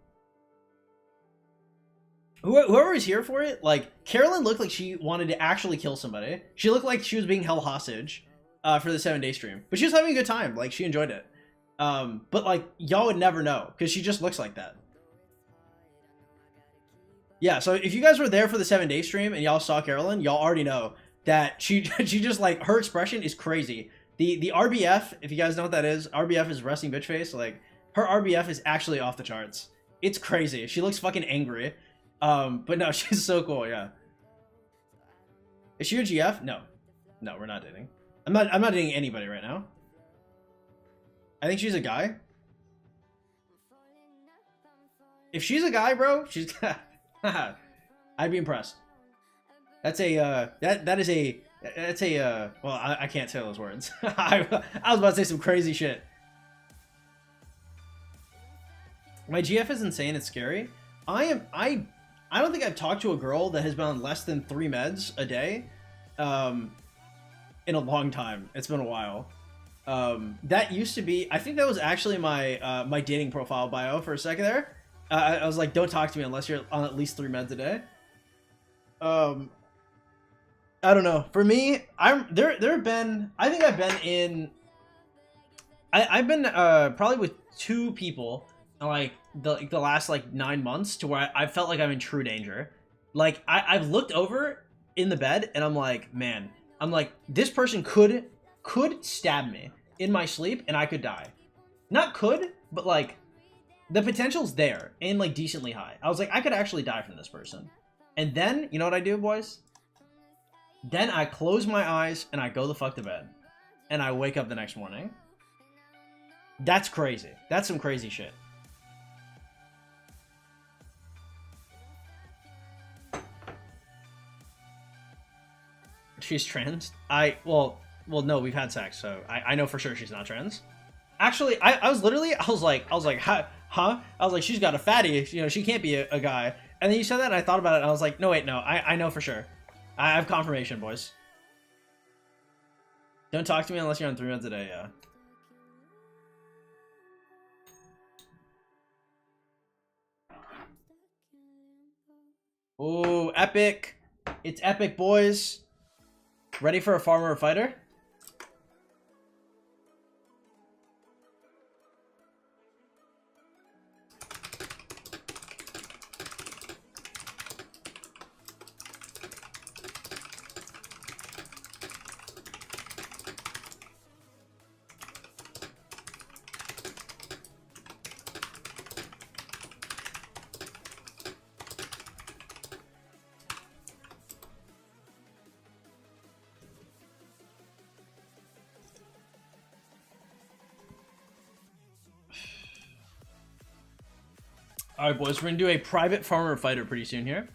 Whoever was here for it, like, Carolyn looked like she wanted to actually kill somebody. She looked like she was being held hostage for the 7-day stream. But she was having a good time. Like, she enjoyed it. But, like, y'all would never know, because she just looks like that. Yeah, so if you guys were there for the 7-day stream and y'all saw Carolyn, y'all already know that she just, like, her expression is crazy. The RBF, if you guys know what that is, RBF is resting bitch face. Like, her RBF is actually off the charts. It's crazy. She looks fucking angry. But no, she's so cool, yeah. Is she a GF? No. No, we're not dating. I'm not dating anybody right now. I think she's a guy. If she's a guy, bro, she's I'd be impressed. That's a well, I can't say those words. I was about to say some crazy shit. My GF is insane, it's scary. I don't think I've talked to a girl that has been on less than 3 meds a day in a long time. It's been a while. That used to be, I think that was actually my my dating profile bio for a second there. I was like, don't talk to me unless you're on at least 3 meds a day. I don't know. For me, there have been, I think I've been in, I've been probably with 2 people like the last like 9 months to where I felt like I'm in true danger. Like I've looked over in the bed and I'm like, man, I'm like, this person could stab me in my sleep and I could die. Not could, but like the potential's there and like decently high. I was like, I could actually die from this person. And then, you know what I do, boys? Then I close my eyes and I go the fuck to bed. And I wake up the next morning. That's crazy. That's some crazy shit. She's trans? Well, no, we've had sex, so I know for sure she's not trans. Actually, I was like, huh? I was like, she's got a fatty, you know, she can't be a guy. And then you said that, and I thought about it, and I was like, no, wait, no, I know for sure. I have confirmation, boys. Don't talk to me unless you're on 3 months a day, yeah. Oh, epic. It's epic, boys. Ready for a farmer or fighter? All right, boys, we're gonna do a private farmer fighter pretty soon here.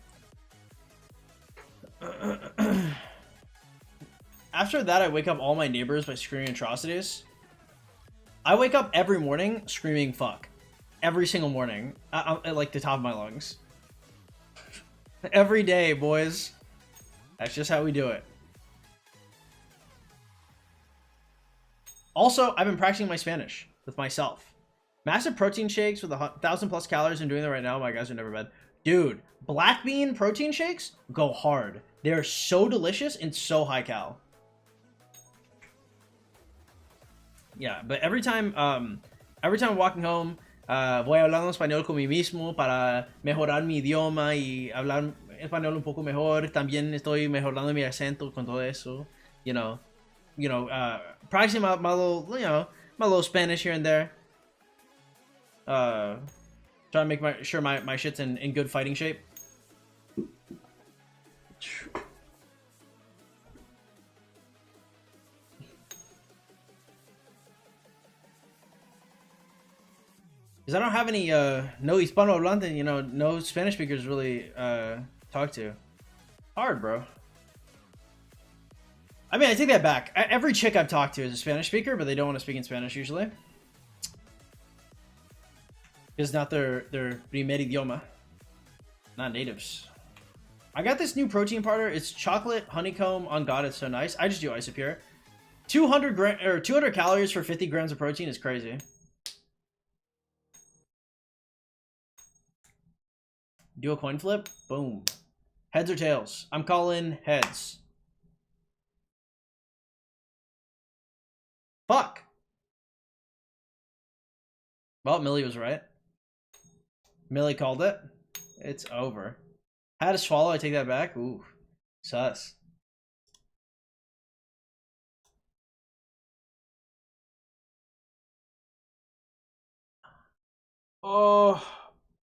After that, I wake up all my neighbors by screaming atrocities. I wake up every morning screaming fuck. Every single morning. At like the top of my lungs. Every day, boys. That's just how we do it. Also, I've been practicing my Spanish with myself. Massive protein shakes with 1,000+ calories. I'm doing that right now. My guys are never bad. Dude, black bean protein shakes go hard. They're so delicious and so high cal. Yeah, but every time I'm walking home, voy hablando español con mí mismo para mejorar mi idioma y hablar español un poco mejor. También estoy mejorando mi acento con todo eso. You know, practicing my little, my little Spanish here and there. Trying to make sure my shit's in good fighting shape. Because I don't have any no Hispanohablante, no Spanish speakers really talk to. Hard, bro. I mean, I take that back. Every chick I've talked to is a Spanish speaker, but they don't want to speak in Spanish usually. It's not their primer idioma. Not natives. I got this new protein powder. It's chocolate honeycomb on God. It's so nice. I just do Isopure. 200 calories for 50 grams of protein is crazy. Do a coin flip. Boom. Heads or tails? I'm calling heads. Fuck. Well, Millie was right. Millie called it. It's over. Had to swallow. I take that back. Ooh. Sus. Oh.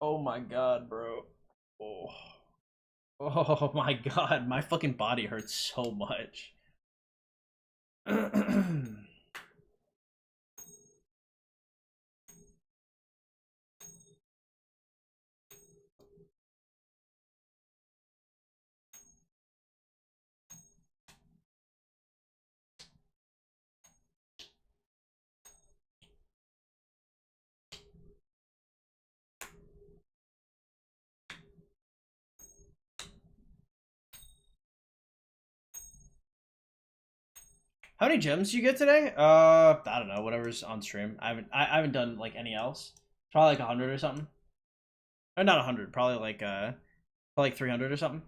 Oh my god, bro. Oh. Oh my god. My fucking body hurts so much. How many gems do you get today? I don't know. Whatever's on stream. I haven't done like any else. Probably like 100 or something. Or not 100. Probably like 300 or something.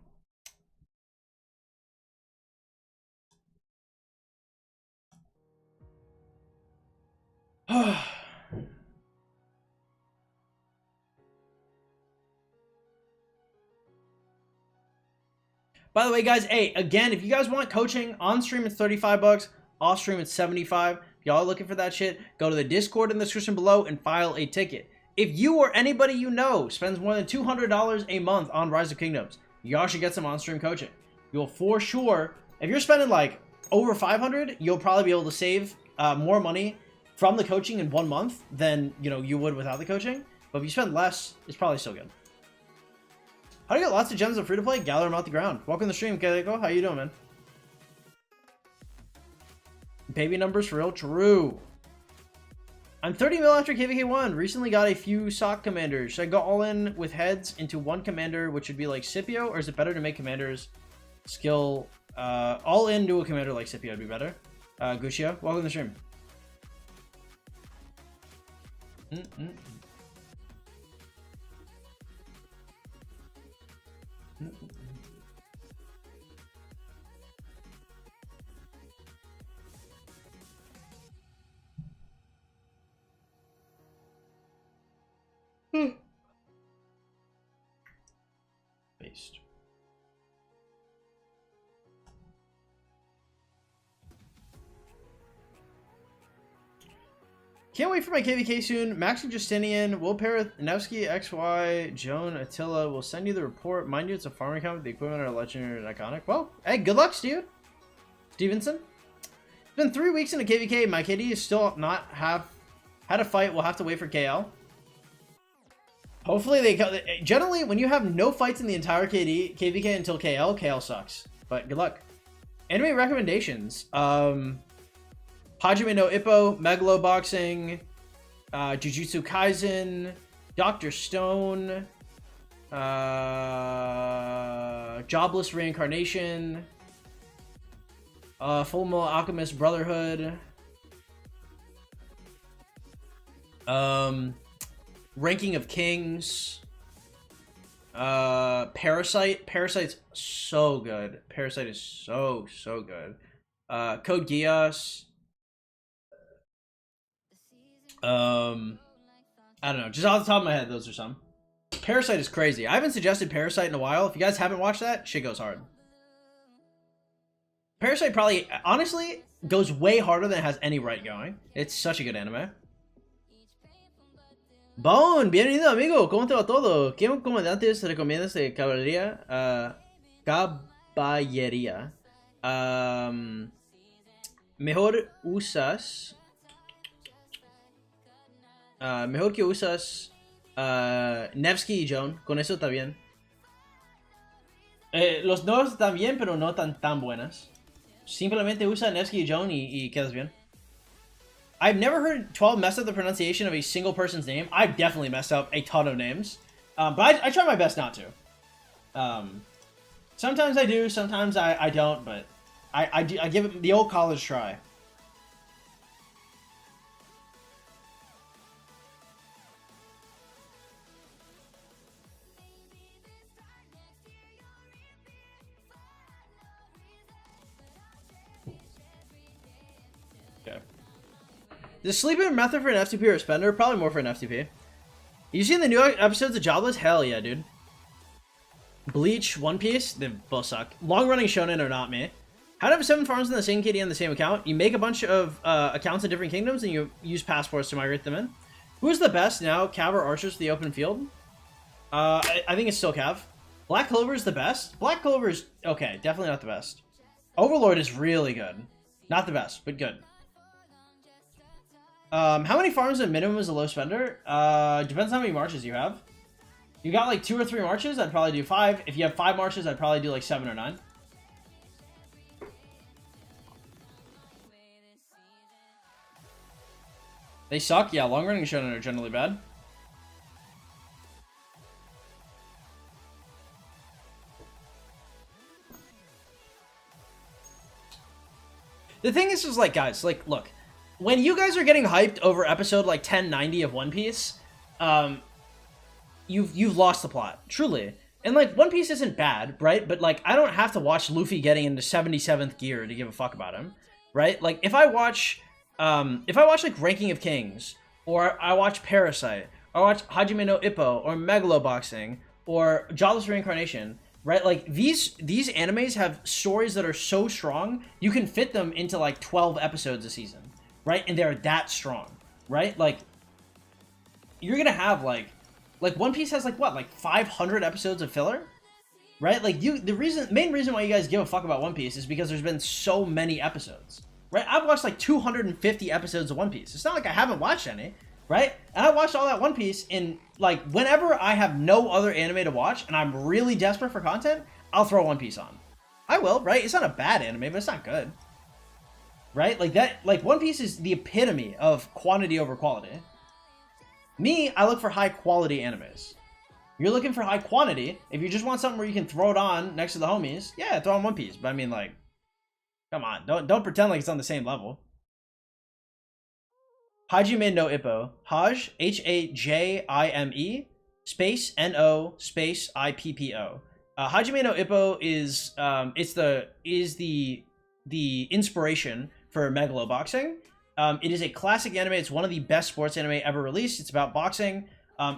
By the way, guys, hey, again, if you guys want coaching, on stream it's 35 bucks, off stream it's 75. If y'all are looking for that shit, go to the Discord in the description below and file a ticket. if you or anybody you know spends more than $200 a month on Rise of Kingdoms, y'all should get some on-stream coaching. You'll for sure, if you're spending like over 500, you'll probably be able to save more money from the coaching in 1 month than, you know, you would without the coaching. But if you spend less, it's probably still good. How do you get lots of gems of free-to-play? Gather them out the ground. Welcome to the stream, Keiko. How you doing, man? Baby numbers for real? True. I'm 30 mil after KVK1. Recently got a few sock commanders. Should I go all in with heads into one commander, which would be like Scipio? Or is it better to make commanders skill... all in to a commander like Scipio would be better. Gushio, welcome to the stream. Based. Can't wait for my KVK soon. Max and Justinian, Will pair Nevsky, XY, Joan, Attila. Will send you the report. Mind you, it's a farm account. The equipment are legendary and iconic. Well, hey, good luck, Steve. Stevenson. It's been 3 weeks in a KVK. My KD is still not had a fight. We'll have to wait for KL. Hopefully they... Generally, when you have no fights in the entire KVK until KL sucks. But good luck. Anime recommendations. Hajime no Ippo, Megalo Boxing, Jujutsu Kaisen, Dr. Stone, Jobless Reincarnation, Fullmetal Alchemist Brotherhood, Ranking of Kings, Parasite. Parasite's so good. Parasite is so good. Code Geass. I don't know. Just off the top of my head, those are some. Parasite is crazy. I haven't suggested Parasite in a while. If you guys haven't watched that, shit goes hard. Parasite probably, honestly, goes way harder than it has any right going. It's such a good anime. Bone, bienvenido amigo. ¿Cómo te va todo? ¿Qué comandantes recomiendas de caballería? Caballería. Mejor usas... mejor que usas Nevsky y Joan. Con eso está bien. Los dos están bien, pero no tan buenas. Simplemente usa Nevsky y Joan y quedas bien. I've never heard 12 mess up the pronunciation of a single person's name. I've definitely messed up a ton of names. But I try my best not to. Sometimes I do, sometimes I don't, but I give it the old college try. The sleeping method for an F2P or a spender? Probably more for an F2P. You seen the new episodes of Jobless? Hell yeah, dude. Bleach, One Piece, they both suck. Long-running shonen are not me. How to have 7 farms in the same KD on the same account? You make a bunch of accounts in different kingdoms and you use passports to migrate them in. Who's the best now, Cav or Archers for the open field? I think it's still Cav. Black Clover is the best? Black Clover is... okay, definitely not the best. Overlord is really good. Not the best, but good. How many farms at minimum is a low spender? Depends how many marches you have. You got like 2 or 3 marches, I'd probably do 5. If you have 5 marches, I'd probably do like 7 or 9. They suck? Yeah, long running shonen are generally bad. The thing is like, guys, like, look. When you guys are getting hyped over episode like 1090 of One Piece, you've lost the plot, truly. And like One Piece isn't bad, right? But like I don't have to watch Luffy getting into 77th gear to give a fuck about him, right? Like if I watch like Ranking of Kings, or I watch Parasite, or I watch Hajime no Ippo, or Megalo Boxing, or Jobless Reincarnation, right? Like these animes have stories that are so strong you can fit them into like 12 episodes a season. Right? And they're that strong, right? Like, you're gonna have like One Piece has like what, like 500 episodes of filler, right? Like the main reason why you guys give a fuck about One Piece is because there's been so many episodes, right? I've watched like 250 episodes of One Piece. It's not like I haven't watched any, right? And I watched all that One Piece in like whenever I have no other anime to watch and I'm really desperate for content, I'll throw One Piece on. I will, right? It's not a bad anime, but it's not good, right? Like that, like One Piece is the epitome of quantity over quality. Me, I look for high quality animes. You're looking for high quantity. If you just want something where you can throw it on next to the homies, yeah, throw on One Piece. But I mean, like, come on, don't pretend like it's on the same level. Hajime no Ippo. Haj, Hajime space No space Ippo. Hajime no Ippo is the inspiration for Megaloboxing. It is a classic anime. It's one of the best sports anime ever released. It's about boxing.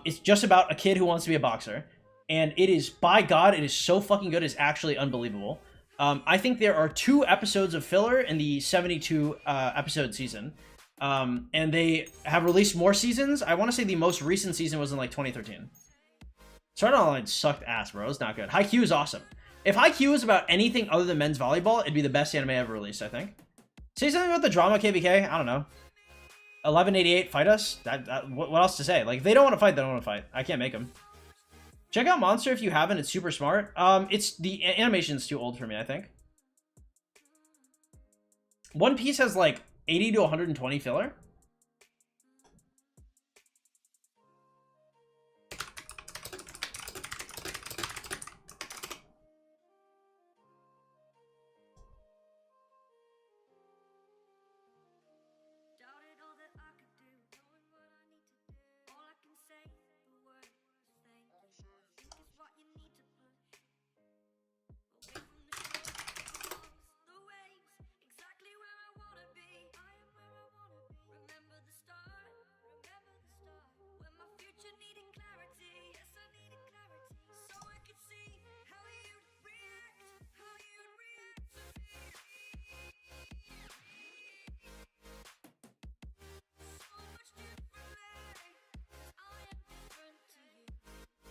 It's just about a kid who wants to be a boxer. And it is, by God, it is so fucking good. It's actually unbelievable. I think there are 2 episodes of filler in the 72 episode season. And they have released more seasons. I want to say the most recent season was in like 2013. Sword Art Online sucked ass, bro. It's not good. Haikyuu is awesome. If Haikyuu was about anything other than men's volleyball, it'd be the best anime ever released, I think. Say something about the drama, KVK. I don't know. 1188, fight us? What else to say? Like, if they don't want to fight, they don't want to fight. I can't make them. Check out Monster if you haven't. It's super smart. It's the animation's too old for me, I think. One Piece has like 80 to 120 filler.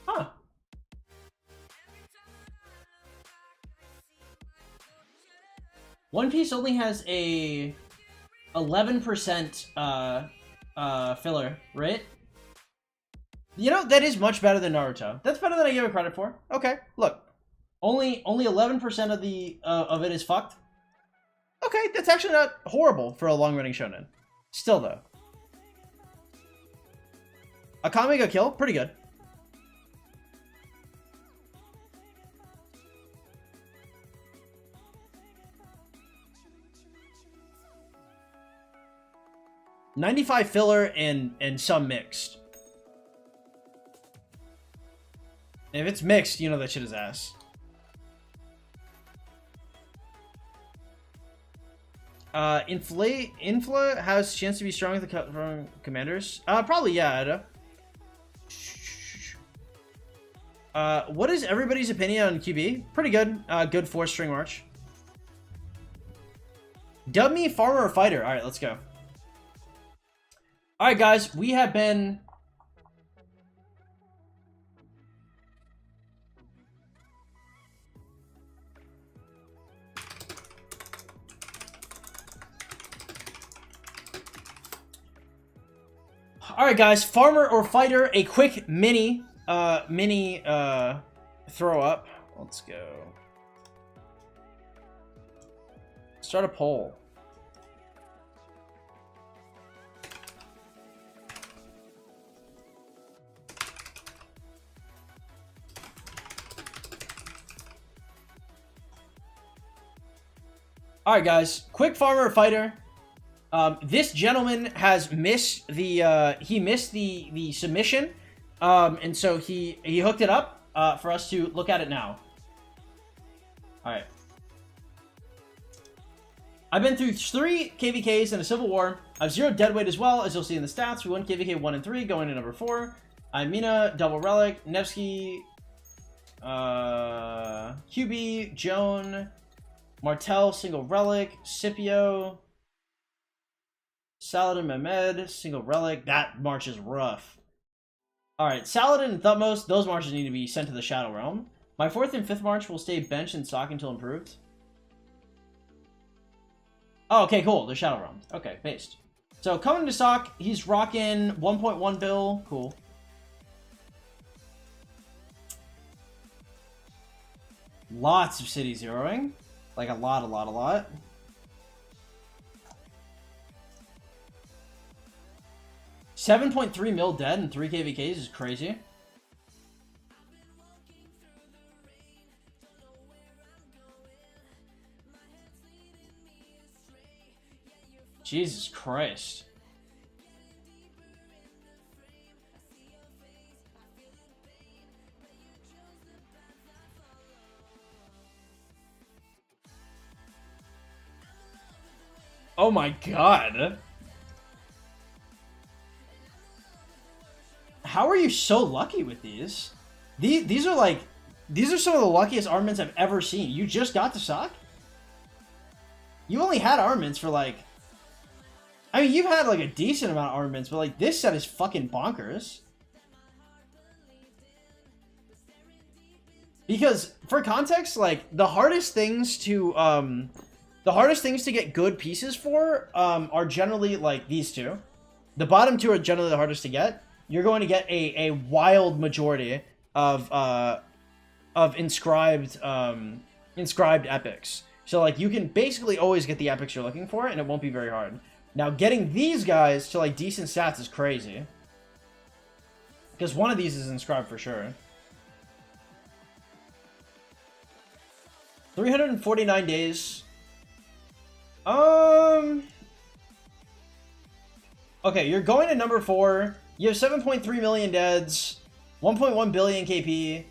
Huh. One Piece only has a 11% filler, right? You know, that is much better than Naruto. That's better than I give it credit for. Okay, look. Only 11% of the of it is fucked. Okay, that's actually not horrible for a long-running shonen. Still though. Akame ga Kill, pretty good. $95 filler and some mixed. And if it's mixed, you know that shit is ass. Infla has chance to be strong with the commanders. Probably, yeah, Ada. What is everybody's opinion on QB? Pretty good. Good 4-string march. Dub me farmer or fighter. All right, let's go. All right, guys, we have been... All right, guys, farmer or fighter, a quick mini throw up. Let's go. Start a poll. All right, guys, quick farmer or fighter. This gentleman has missed the the submission, and so he hooked it up for us to look at it now. All right. I've been through 3 KVKs and a Civil War. I've 0 deadweight as well, as you'll see in the stats. We won KVK 1 and 3, going to number 4. I'm Mina, double relic, Nevsky, QB, Joan, Martel, single relic, Scipio, Saladin Mehmed, single relic. That march is rough. Alright, Saladin and Thutmose, those marches need to be sent to the Shadow Realm. My 4th and 5th march will stay benched and stock until improved. Oh, okay, cool. The Shadow Realm. Okay, based. So, coming to stock, he's rocking 1.1 bill. Cool. Lots of city zeroing. Like, a lot. 7.3 mil dead and 3 KVKs is crazy. Jesus Christ. Oh my god. How are you so lucky with these? These are like... These are some of the luckiest armaments I've ever seen. You just got to stock? You only had armaments for like... I mean, you've had like a decent amount of armaments, but like this set is fucking bonkers. Because for context, like the hardest things to get good pieces for are generally like these two. The bottom two are generally the hardest to get. You're going to get a wild majority of inscribed epics. So like you can basically always get the epics you're looking for, and it won't be very hard. Now, getting these guys to, like, decent stats is crazy. Because one of these is inscribed for sure. 349 days. Okay, you're going to number 4. You have 7.3 million deads. 1.1 billion KP.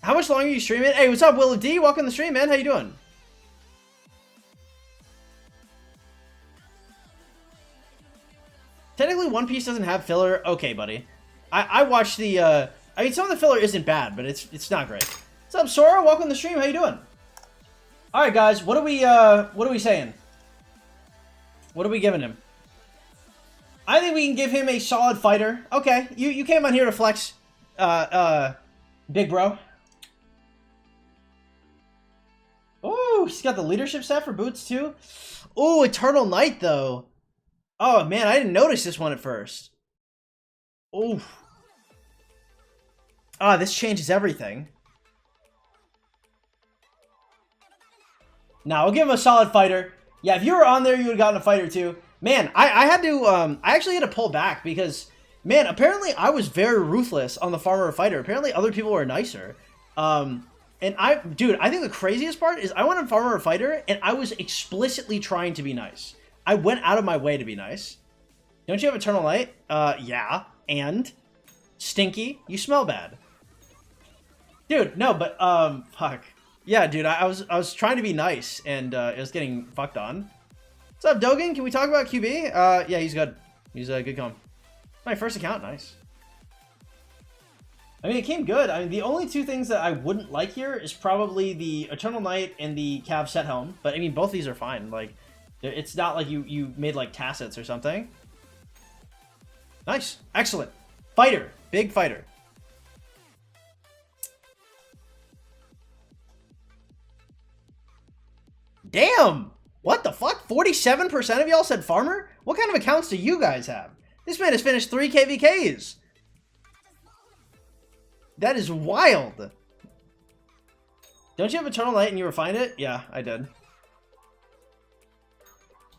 How much longer are you streaming? Hey, what's up, Willow D? Welcome to the stream, man. How you doing? Technically, One Piece doesn't have filler. Okay, buddy. I watched the, I mean, some of the filler isn't bad, but it's not great. What's up, Sora? Welcome to the stream. How you doing? Alright, guys. What are we saying? What are we giving him? I think we can give him a solid fighter. Okay, you came on here to flex, big bro. Oh, he's got the leadership set for boots, too. Oh, Eternal Night, though. Oh, man, I didn't notice this one at first. Oh. Ah, this changes everything. Now, I'll give him a solid fighter. Yeah, if you were on there, you would have gotten a fighter, too. Man, I had to, I actually had to pull back because, man, apparently I was very ruthless on the farmer fighter. Apparently other people were nicer. And dude, I think the craziest part is I went on farmer or fighter, and I was explicitly trying to be nice. I went out of my way to be nice. Don't you have Eternal Light? Yeah. And? Stinky? You smell bad. Dude, no, but, fuck. Yeah, dude, I was trying to be nice, and, it was getting fucked on. What's up, Dogan? Can we talk about QB? Yeah, he's good. He's a good comp. My first account, nice. I mean, it came good. I mean, the only two things that I wouldn't like here is probably the Eternal Night and the Cav Set Helm. But, I mean, both these are fine. Like, it's not like you made, like, Tassets or something. Nice. Excellent. Fighter. Big fighter. Damn! What the fuck? 47% of y'all said farmer? What kind of accounts do you guys have? This man has finished 3 KVKs. That is wild. Don't you have Eternal Light and you refined it? Yeah, I did.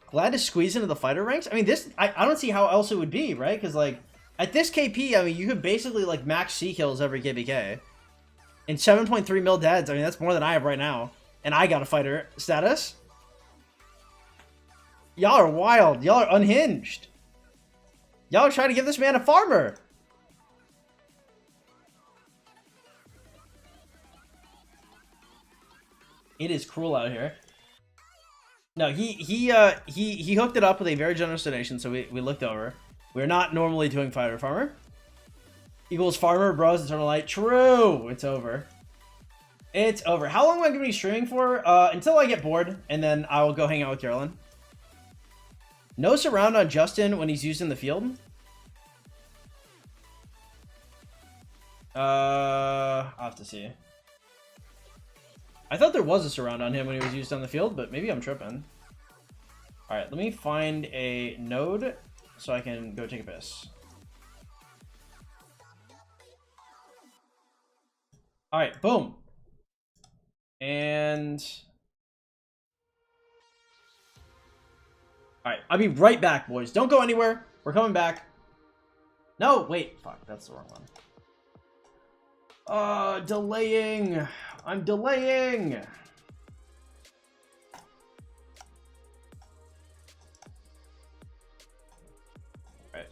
Glad to squeeze into the fighter ranks. I mean, this, I don't see how else it would be, right? Because, like, at this KP, I mean, you could basically, like, max C kills every KVK. And 7.3 mil deads, I mean, that's more than I have right now. And I got a fighter status. Y'all are wild. Y'all are unhinged. Y'all are trying to give this man a farmer. It is cruel out here. No, he hooked it up with a very generous donation, so we looked over. We're not normally doing fighter farmer. Equals farmer, bros, Eternal Light. True! It's over. It's over. How long am I going to be streaming for? Until I get bored, and then I'll go hang out with Carolyn. No surround on Justin when he's used in the field? I'll have to see. I thought there was a surround on him when he was used on the field, but maybe I'm tripping. Alright, let me find a node so I can go take a piss. Alright, boom. And... Alright, I'll be right back, boys. Don't go anywhere. We're coming back. No, wait. Fuck, that's the wrong one. Delaying. I'm delaying. Right.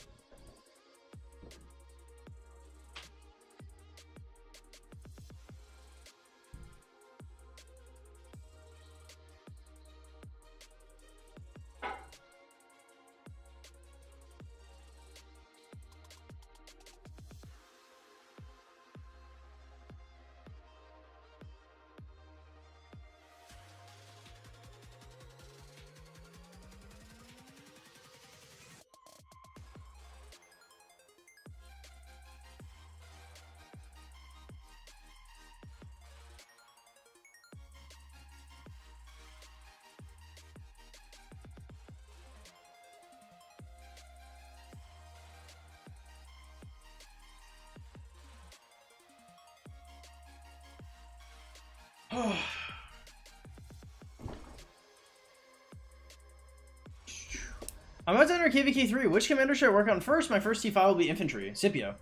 I'm about to enter KVK 3. Which commander should I work on first? My first T5 will be infantry. Scipio.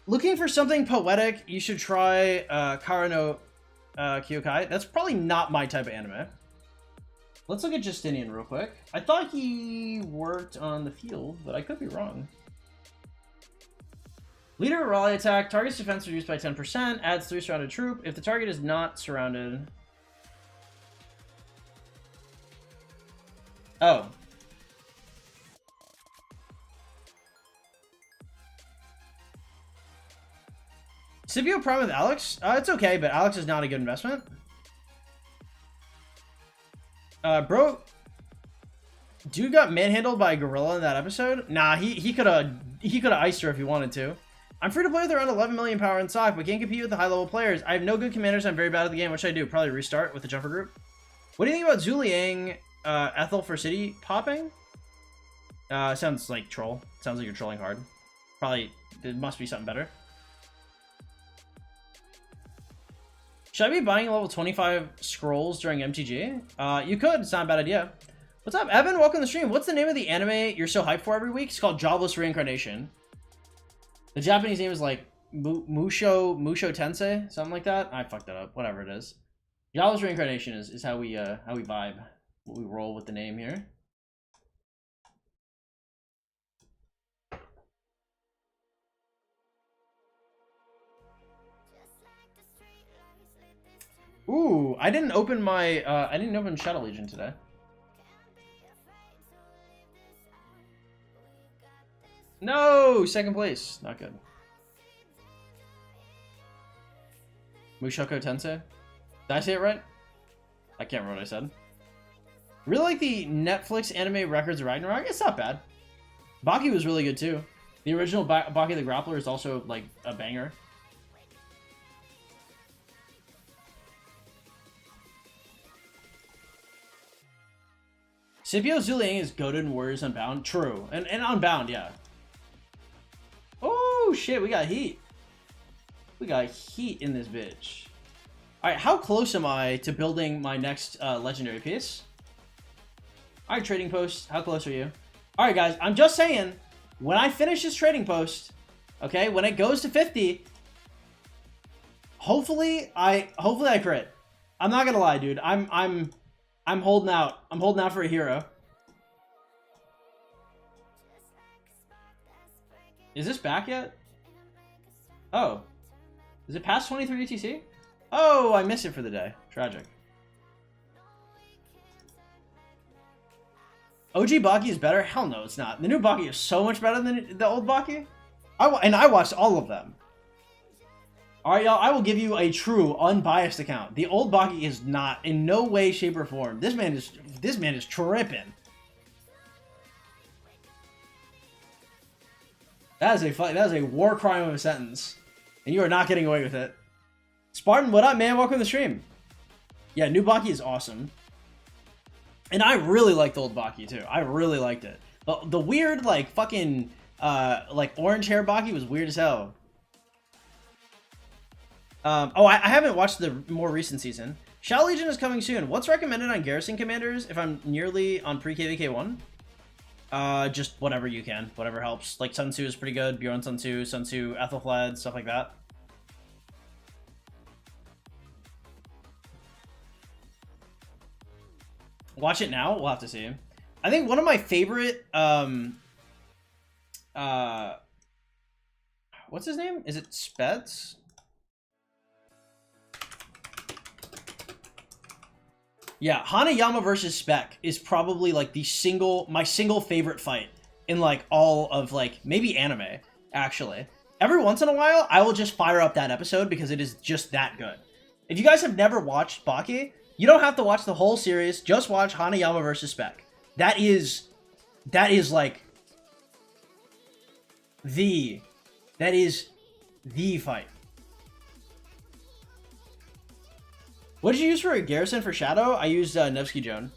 Looking for something poetic, you should try Karano Kyokai. That's probably not my type of anime. Let's look at Justinian real quick. I thought he worked on the field, but I could be wrong. Leader of rally attack. Target's defense reduced by 10%. Adds 3 surrounded troop. If the target is not surrounded... Oh. Scipio Prime with Alex? It's okay, but Alex is not a good investment. Bro, dude got manhandled by a gorilla in that episode. Nah, he could have iced her if he wanted to. I'm free to play with around 11 million power in stock, but can't compete with the high level players. I have no good commanders. I'm very bad at the game. What should I do? Probably restart with the jumper group. What do you think about Zuliang Ethel for city popping? Sounds like troll. Sounds like you're trolling hard. Probably there must be something better. Should I be buying level 25 scrolls during MTG? You could. It's not a bad idea. What's up, Evan? Welcome to the stream. What's the name of the anime you're so hyped for every week? It's called Jobless Reincarnation. The Japanese name is like Musho Tensei, something like that. I fucked that up. Whatever it is. Jobless Reincarnation is how we vibe. We roll with the name here. Ooh, I didn't open my I didn't open Shadow Legion today. No, second place. Not good. Mushoku Tensei. Did I say it right? I can't remember what I said. Really like the Netflix anime Records of Ragnarok. It's not bad. Baki was really good too. The original Baki the Grappler is also like a banger. Scipio Zuliang is goated in Warriors Unbound. True. And Unbound, yeah. Oh, shit. We got heat. We got heat in this bitch. Alright, how close am I to building my next legendary piece? Alright, trading post. How close are you? Alright, guys. I'm just saying, when I finish this trading post, okay, when it goes to 50, hopefully I crit. I'm not gonna lie, dude. I'm holding out. I'm holding out for a hero. Is this back yet? Oh. Is it past 23 UTC? Oh, I missed it for the day. Tragic. OG Baki is better? Hell no, it's not. The new Baki is so much better than the old Baki. I watched all of them. Alright, y'all, I will give you a true, unbiased account. The old Baki is not, in no way, shape, or form. This man is tripping. That is a war crime of a sentence. And you are not getting away with it. Spartan, what up, man? Welcome to the stream. Yeah, new Baki is awesome. And I really liked old Baki, too. I really liked it. But the weird, like, fucking, like, orange hair Baki was weird as hell. I haven't watched the more recent season. Shadow Legion is coming soon. What's recommended on Garrison Commanders if I'm nearly on pre-KVK1? Just whatever you can. Whatever helps. Like, Sun Tzu is pretty good. Bjorn Sun Tzu, Ethelflad, stuff like that. Watch it now? We'll have to see. I think one of my favorite, what's his name? Is it Spets? Yeah, Hanayama versus Spec is probably like my single favorite fight in like all of like maybe anime, actually. Every once in a while, I will just fire up that episode because it is just that good. If you guys have never watched Baki, you don't have to watch the whole series, just watch Hanayama versus Spec. That is like the fight. What did you use for a Garrison for Shadow? I used Nevsky Joan.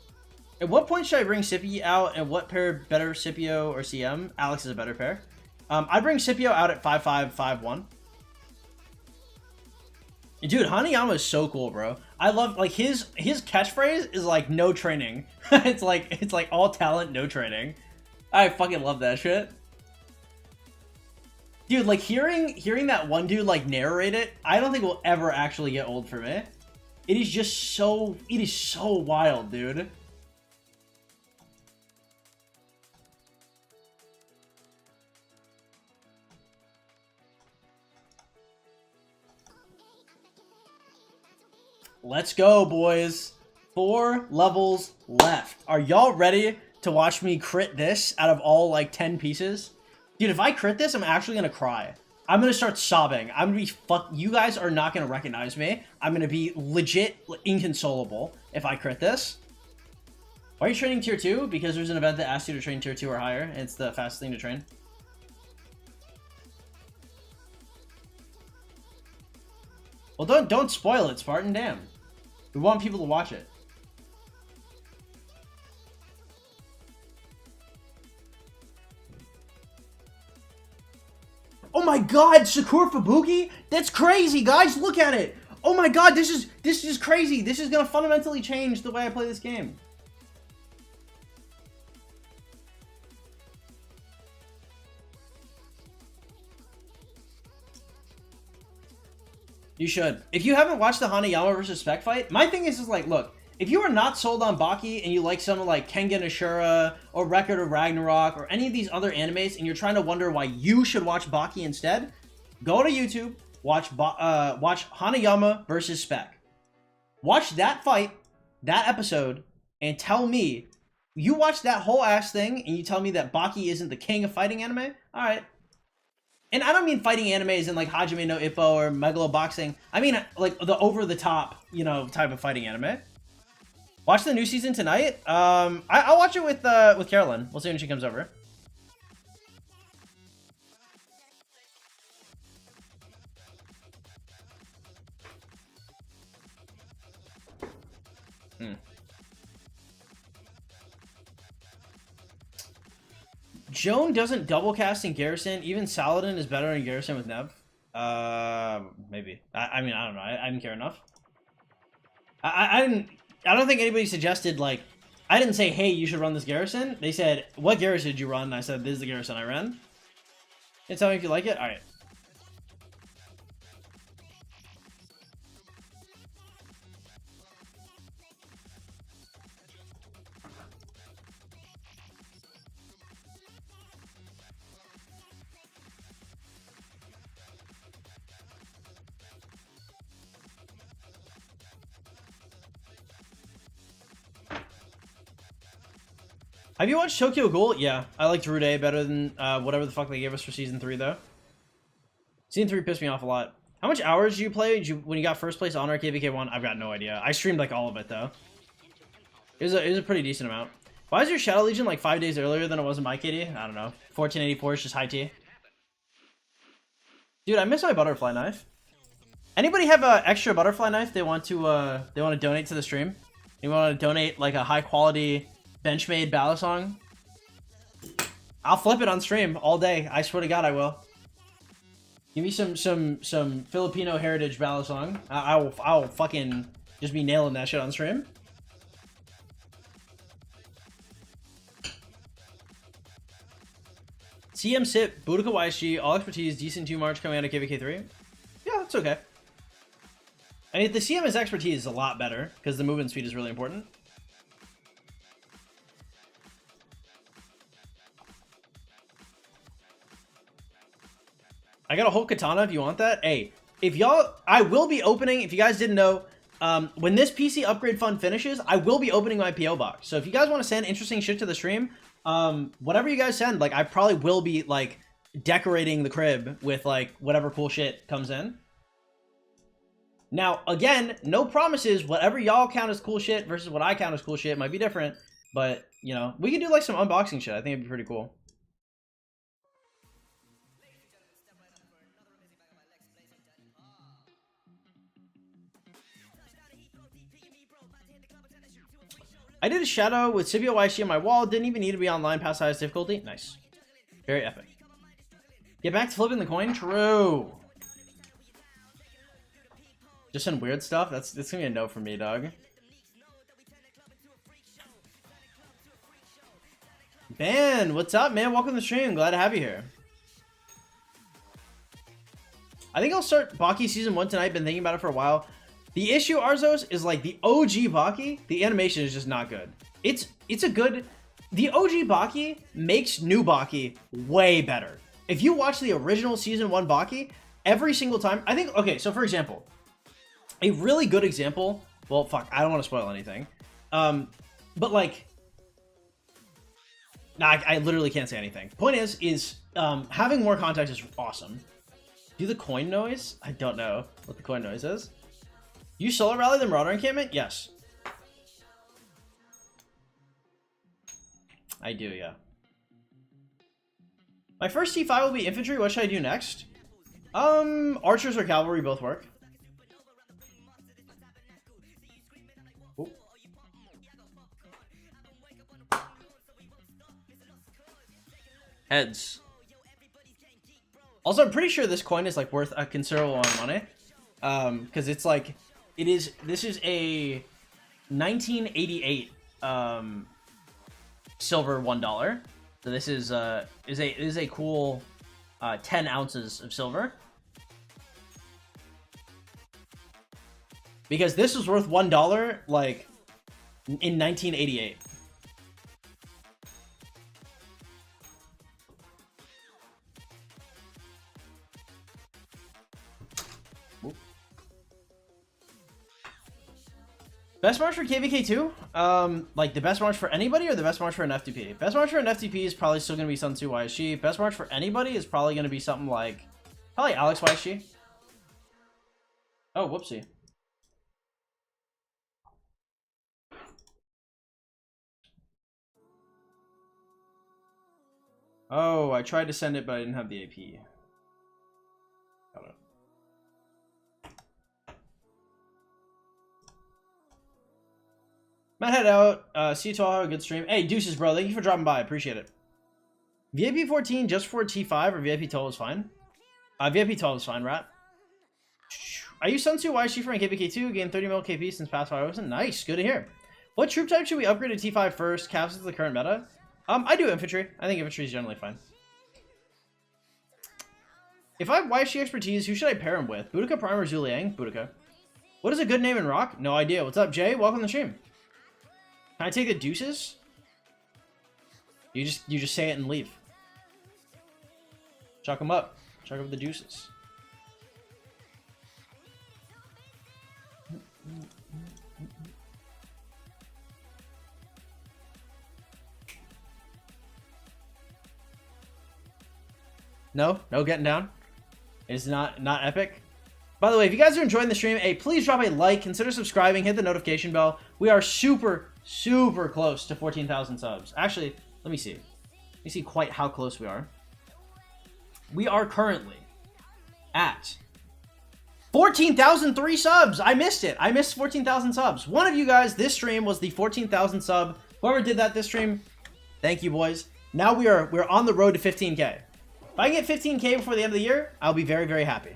At what point should I bring Scipio out, and what pair better, Scipio or CM? Alex is a better pair. I bring Scipio out at 5.5.5.1. Dude, Hanayama is so cool, bro. I love, like, his catchphrase is like no training. it's like all talent, no training. I fucking love that shit. Dude, like hearing that one dude like narrate it, I don't think will ever actually get old for me. It is just so, it is so wild, dude. Let's go, boys. 4 levels left. Are y'all ready to watch me crit this out of all like 10 pieces? Dude, if I crit this, I'm actually gonna cry. I'm gonna start sobbing. I'm gonna be you guys are not gonna recognize me. I'm gonna be legit inconsolable if I crit this. Why are you training tier 2? Because there's an event that asks you to train tier 2 or higher, and it's the fastest thing to train. Well, don't spoil it, Spartan. Damn. We want people to watch it. Oh my god, Sakura Fubuki? That's crazy, guys. Look at it. Oh my god, this is crazy. This is gonna fundamentally change the way I play this game. You should. If you haven't watched the Hanayama versus Spec fight, my thing is like, look, if you are not sold on Baki and you like someone like Kengan Ashura or Record of Ragnarok or any of these other animes and you're trying to wonder why you should watch Baki instead, go to YouTube, watch Hanayama versus Spec. Watch that fight, that episode, and tell me, you watch that whole ass thing and you tell me that Baki isn't the king of fighting anime? Alright. And I don't mean fighting animes in like Hajime no Ippo or Megalo Boxing. I mean like the over-the-top, you know, type of fighting anime. Watch the new season tonight. I'll watch it with Carolyn. We'll see when she comes over. Joan doesn't double cast in Garrison. Even Saladin is better in Garrison with Nev. Maybe. I mean, I don't know. I didn't care enough. I don't think anybody suggested, like, I didn't say, hey, you should run this Garrison. They said, what Garrison did you run? And I said, this is the Garrison I ran. And tell me if you like it. All right. Have you watched Tokyo Ghoul? Yeah, I liked Rude better than whatever the fuck they gave us for Season 3, though. Season 3 pissed me off a lot. How much hours did you play when you got first place on KVK1? I've got no idea. I streamed, like, all of it, though. It was a pretty decent amount. Why is your Shadow Legion, like, 5 days earlier than it was in my KD? I don't know. 1484 is just high T. Dude, I miss my butterfly knife. Anybody have a extra butterfly knife they want to donate to the stream? You want to donate like a high quality Benchmade Balisong? I'll flip it on stream all day. I swear to God, I will. Give me some Filipino heritage Balisong. I'll fucking just be nailing that shit on stream. CM Sip, Boudica YSG, all expertise, decent 2 March coming out of KVK3. Yeah, that's okay. I mean, the CM is expertise is a lot better because the movement speed is really important. I got a whole katana if you want that. Hey, if y'all, I will be opening, if you guys didn't know, when this PC upgrade fund finishes, I will be opening my PO box. So if you guys want to send interesting shit to the stream, whatever you guys send, like I probably will be like decorating the crib with like whatever cool shit comes in. Now, again, no promises. Whatever y'all count as cool shit versus what I count as cool shit might be different. But, you know, we could do like some unboxing shit. I think it'd be pretty cool. I did a shadow with Sibio YC on my wall. Didn't even need to be online past highest difficulty. Nice. Very epic. Get back to flipping the coin? True. Just some weird stuff? That's gonna be a no for me, dog. Ben, what's up, man? Welcome to the stream. Glad to have you here. I think I'll start Baki Season 1 tonight. Been thinking about it for a while. The issue, Arzos, is like the OG Baki, the animation is just not good. It's a good... The OG Baki makes new Baki way better. If you watch the original Season 1 Baki, every single time... I think... Okay, so for example... A really good example... Well, fuck, I don't want to spoil anything. But like... Nah, I literally can't say anything. Point is having more context is awesome. Do the coin noise? I don't know what the coin noise is. You solo rally the Marauder encampment? Yes. I do, yeah. My first T5 will be infantry. What should I do next? Archers or cavalry both work. Ooh. Heads. Also, I'm pretty sure this coin is like worth a considerable amount of money. Because it's like... This is a 1988 silver $1. So this is a cool 10 ounces of silver. Because this was worth $1 like in 1988. Best March for KVK2? Like the best March for anybody or the best March for an F2P? Best March for an FTP is probably still going to be Sun Tzu YSG. Best March for anybody is probably going to be something like... Probably Alex YSG. Oh, whoopsie. Oh, I tried to send it, but I didn't have the AP. Got it. Might head out. See you tomorrow. Have a good stream. Hey, deuces, bro. Thank you for dropping by. Appreciate it. VIP 14 just for T5 or VIP 12 is fine? VIP 12 is fine, rat. Are you Sun Tzu YSG for my KPK2? Gained 30 mil KP since past 5 hours. Nice. Good to hear. What troop type should we upgrade to T5 first? Caps to the current meta? I do infantry. I think infantry is generally fine. If I have YSG expertise, who should I pair him with? Boudica Prime or Zuliang? Boudica. What is a good name in Rock? No idea. What's up, Jay? Welcome to the stream. Can I take the deuces? You just say it and leave. Chuck them up. Chuck up the deuces. No getting down. It's not epic. By the way, if you guys are enjoying the stream, hey, please drop a like, consider subscribing, hit the notification bell. We are super close to 14,000 subs. Actually, let me see. Let me see quite how close we are. We are currently at 14,003 subs. I missed it. I missed 14,000 subs. One of you guys, this stream was the 14,000 sub. Whoever did that this stream, thank you, boys. Now we're on the road to 15K. If I get 15K before the end of the year, I'll be very, very happy.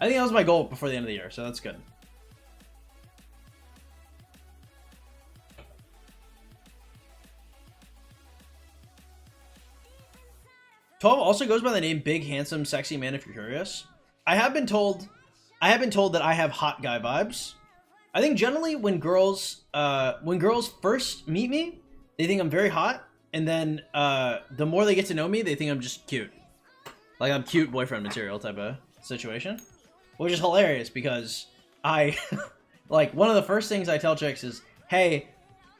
I think that was my goal before the end of the year, so that's good. Tom also goes by the name Big, Handsome, Sexy Man if you're curious. I have been told that I have hot guy vibes. I think generally when girls first meet me, they think I'm very hot, and then the more they get to know me, they think I'm just cute. Like I'm cute boyfriend material type of situation. Which is hilarious because I like one of the first things I tell chicks is, hey,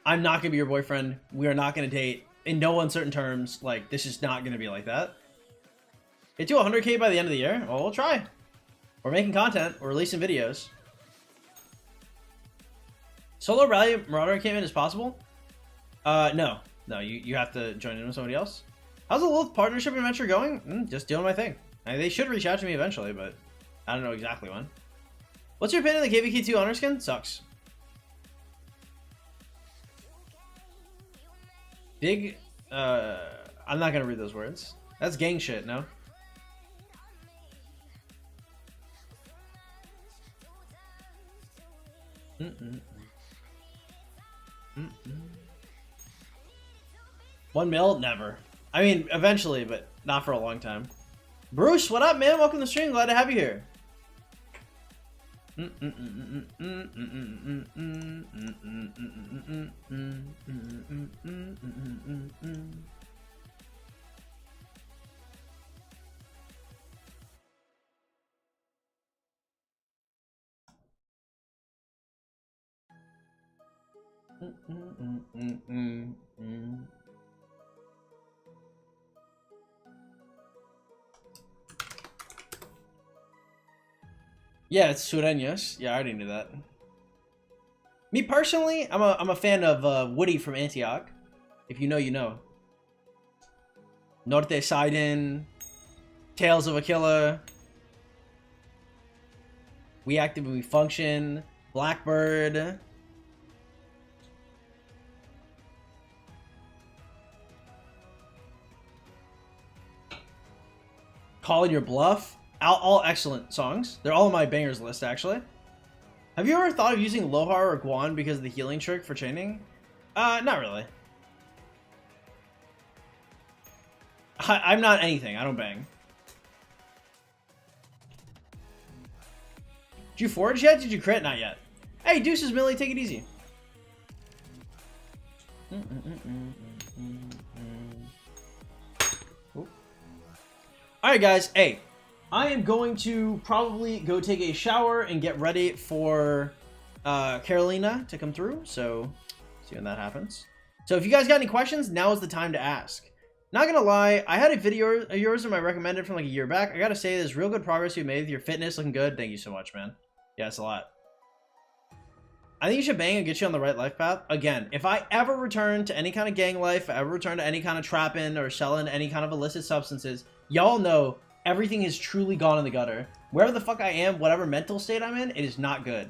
I'm not gonna be your boyfriend. We are not gonna date in no uncertain terms. Like this is not gonna be like that. Get to 100K by the end of the year? Well, we'll try. We're making content. We're releasing videos. Solo Rally Marauder encampment is possible? No. You have to join in with somebody else. How's the Lilith partnership adventure going? Just doing my thing. I mean, they should reach out to me eventually, but I don't know exactly when. What's your opinion of the KVK2 honor skin? Sucks. Big, I'm not gonna read those words. That's gang shit, no? $1 mil? Never. I mean, eventually, but not for a long time. Bruce, what up, man? Welcome to the stream. Glad to have you here. Yeah, it's Sureños. Yeah, I already knew that. Me personally, I'm a fan of Woody from Antioch. If you know, you know. Norte Sidon, Tales of a Killer, We Active and We Function, Blackbird. Calling Your Bluff. All excellent songs. They're all on my bangers list, actually. Have you ever thought of using Lohar or Guan because of the healing trick for chaining? Not really. I'm not anything. I don't bang. Did you forge yet? Did you crit? Not yet. Hey, Deuces Millie, take it easy. Alright, guys. Hey. I am going to probably go take a shower and get ready for Carolina to come through. So, see when that happens. So, if you guys got any questions, now is the time to ask. Not gonna lie, I had a video of yours in my recommended from like a year back. I gotta say, there's real good progress you made with your fitness, looking good. Thank you so much, man. Yeah, it's a lot. I think you should bang and get you on the right life path. Again, if I ever return to any kind of gang life, if I ever return to any kind of trapping or selling any kind of illicit substances, y'all know everything is truly gone in the gutter. Wherever the fuck I am, whatever mental state I'm in, it is not good.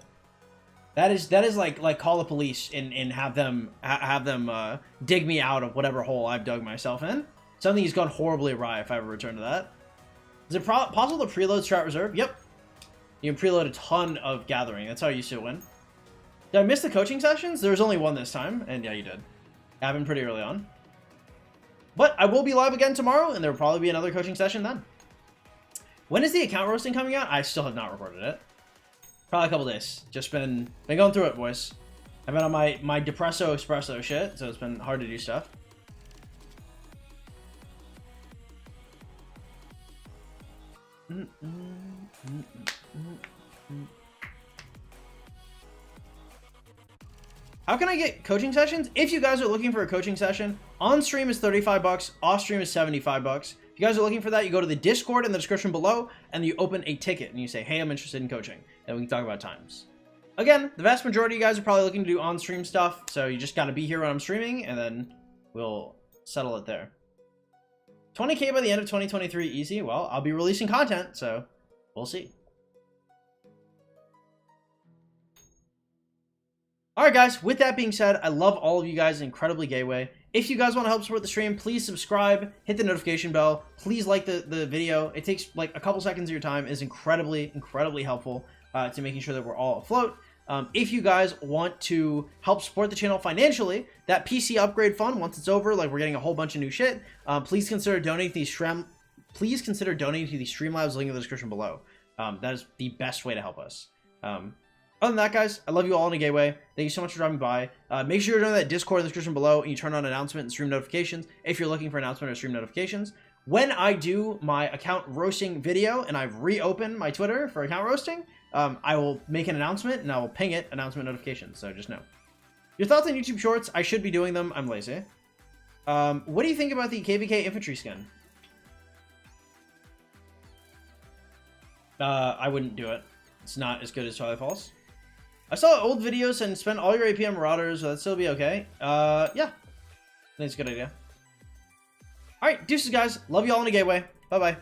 That is like call the police and have them dig me out of whatever hole I've dug myself in. Something has gone horribly awry if I ever return to that. Is it possible to preload Strat Reserve? Yep. You can preload a ton of Gathering. That's how I used to win. Did I miss the coaching sessions? There was only one this time, and yeah, you did. Happened pretty early on. But I will be live again tomorrow, and there will probably be another coaching session then. When is the account roasting coming out? I still have not recorded it. Probably a couple days. Just been going through it, boys. I've been on my Depresso Espresso shit, so it's been hard to do stuff. How can I get coaching sessions? If you guys are looking for a coaching session, on stream is 35 bucks, off stream is 75 bucks. If you guys are looking for that, you go to the Discord in the description below, and you open a ticket, and you say, hey, I'm interested in coaching, and we can talk about times. Again, the vast majority of you guys are probably looking to do on-stream stuff, so you just gotta be here when I'm streaming, and then we'll settle it there. 20K by the end of 2023, easy. Well, I'll be releasing content, so we'll see. Alright guys, with that being said, I love all of you guys in an incredibly gay way. If you guys want to help support the stream, please subscribe, hit the notification bell, please like the video. It takes like a couple seconds of your time, is incredibly helpful to making sure that we're all afloat. If you guys want to help support the channel financially, that PC upgrade fund, once it's over, like we're getting a whole bunch of new shit, please consider donating to the Streamlabs link in the description below. That is the best way to help us. Other than that, guys, I love you all in a gay way. Thank you so much for dropping by. Make sure you're doing that Discord in the description below, and you turn on announcement and stream notifications if you're looking for announcement or stream notifications. When I do my account roasting video and I've reopened my Twitter for account roasting, I will make an announcement and I will ping it, announcement notifications, so just know. Your thoughts on YouTube Shorts? I should be doing them. I'm lazy. What do you think about the KVK infantry skin? I wouldn't do it. It's not as good as Charlie Falls. I saw old videos and spent all your AP on Marauders. Will that still be okay? Yeah. I think it's a good idea. Alright, deuces, guys. Love you all in a gay way. Bye-bye.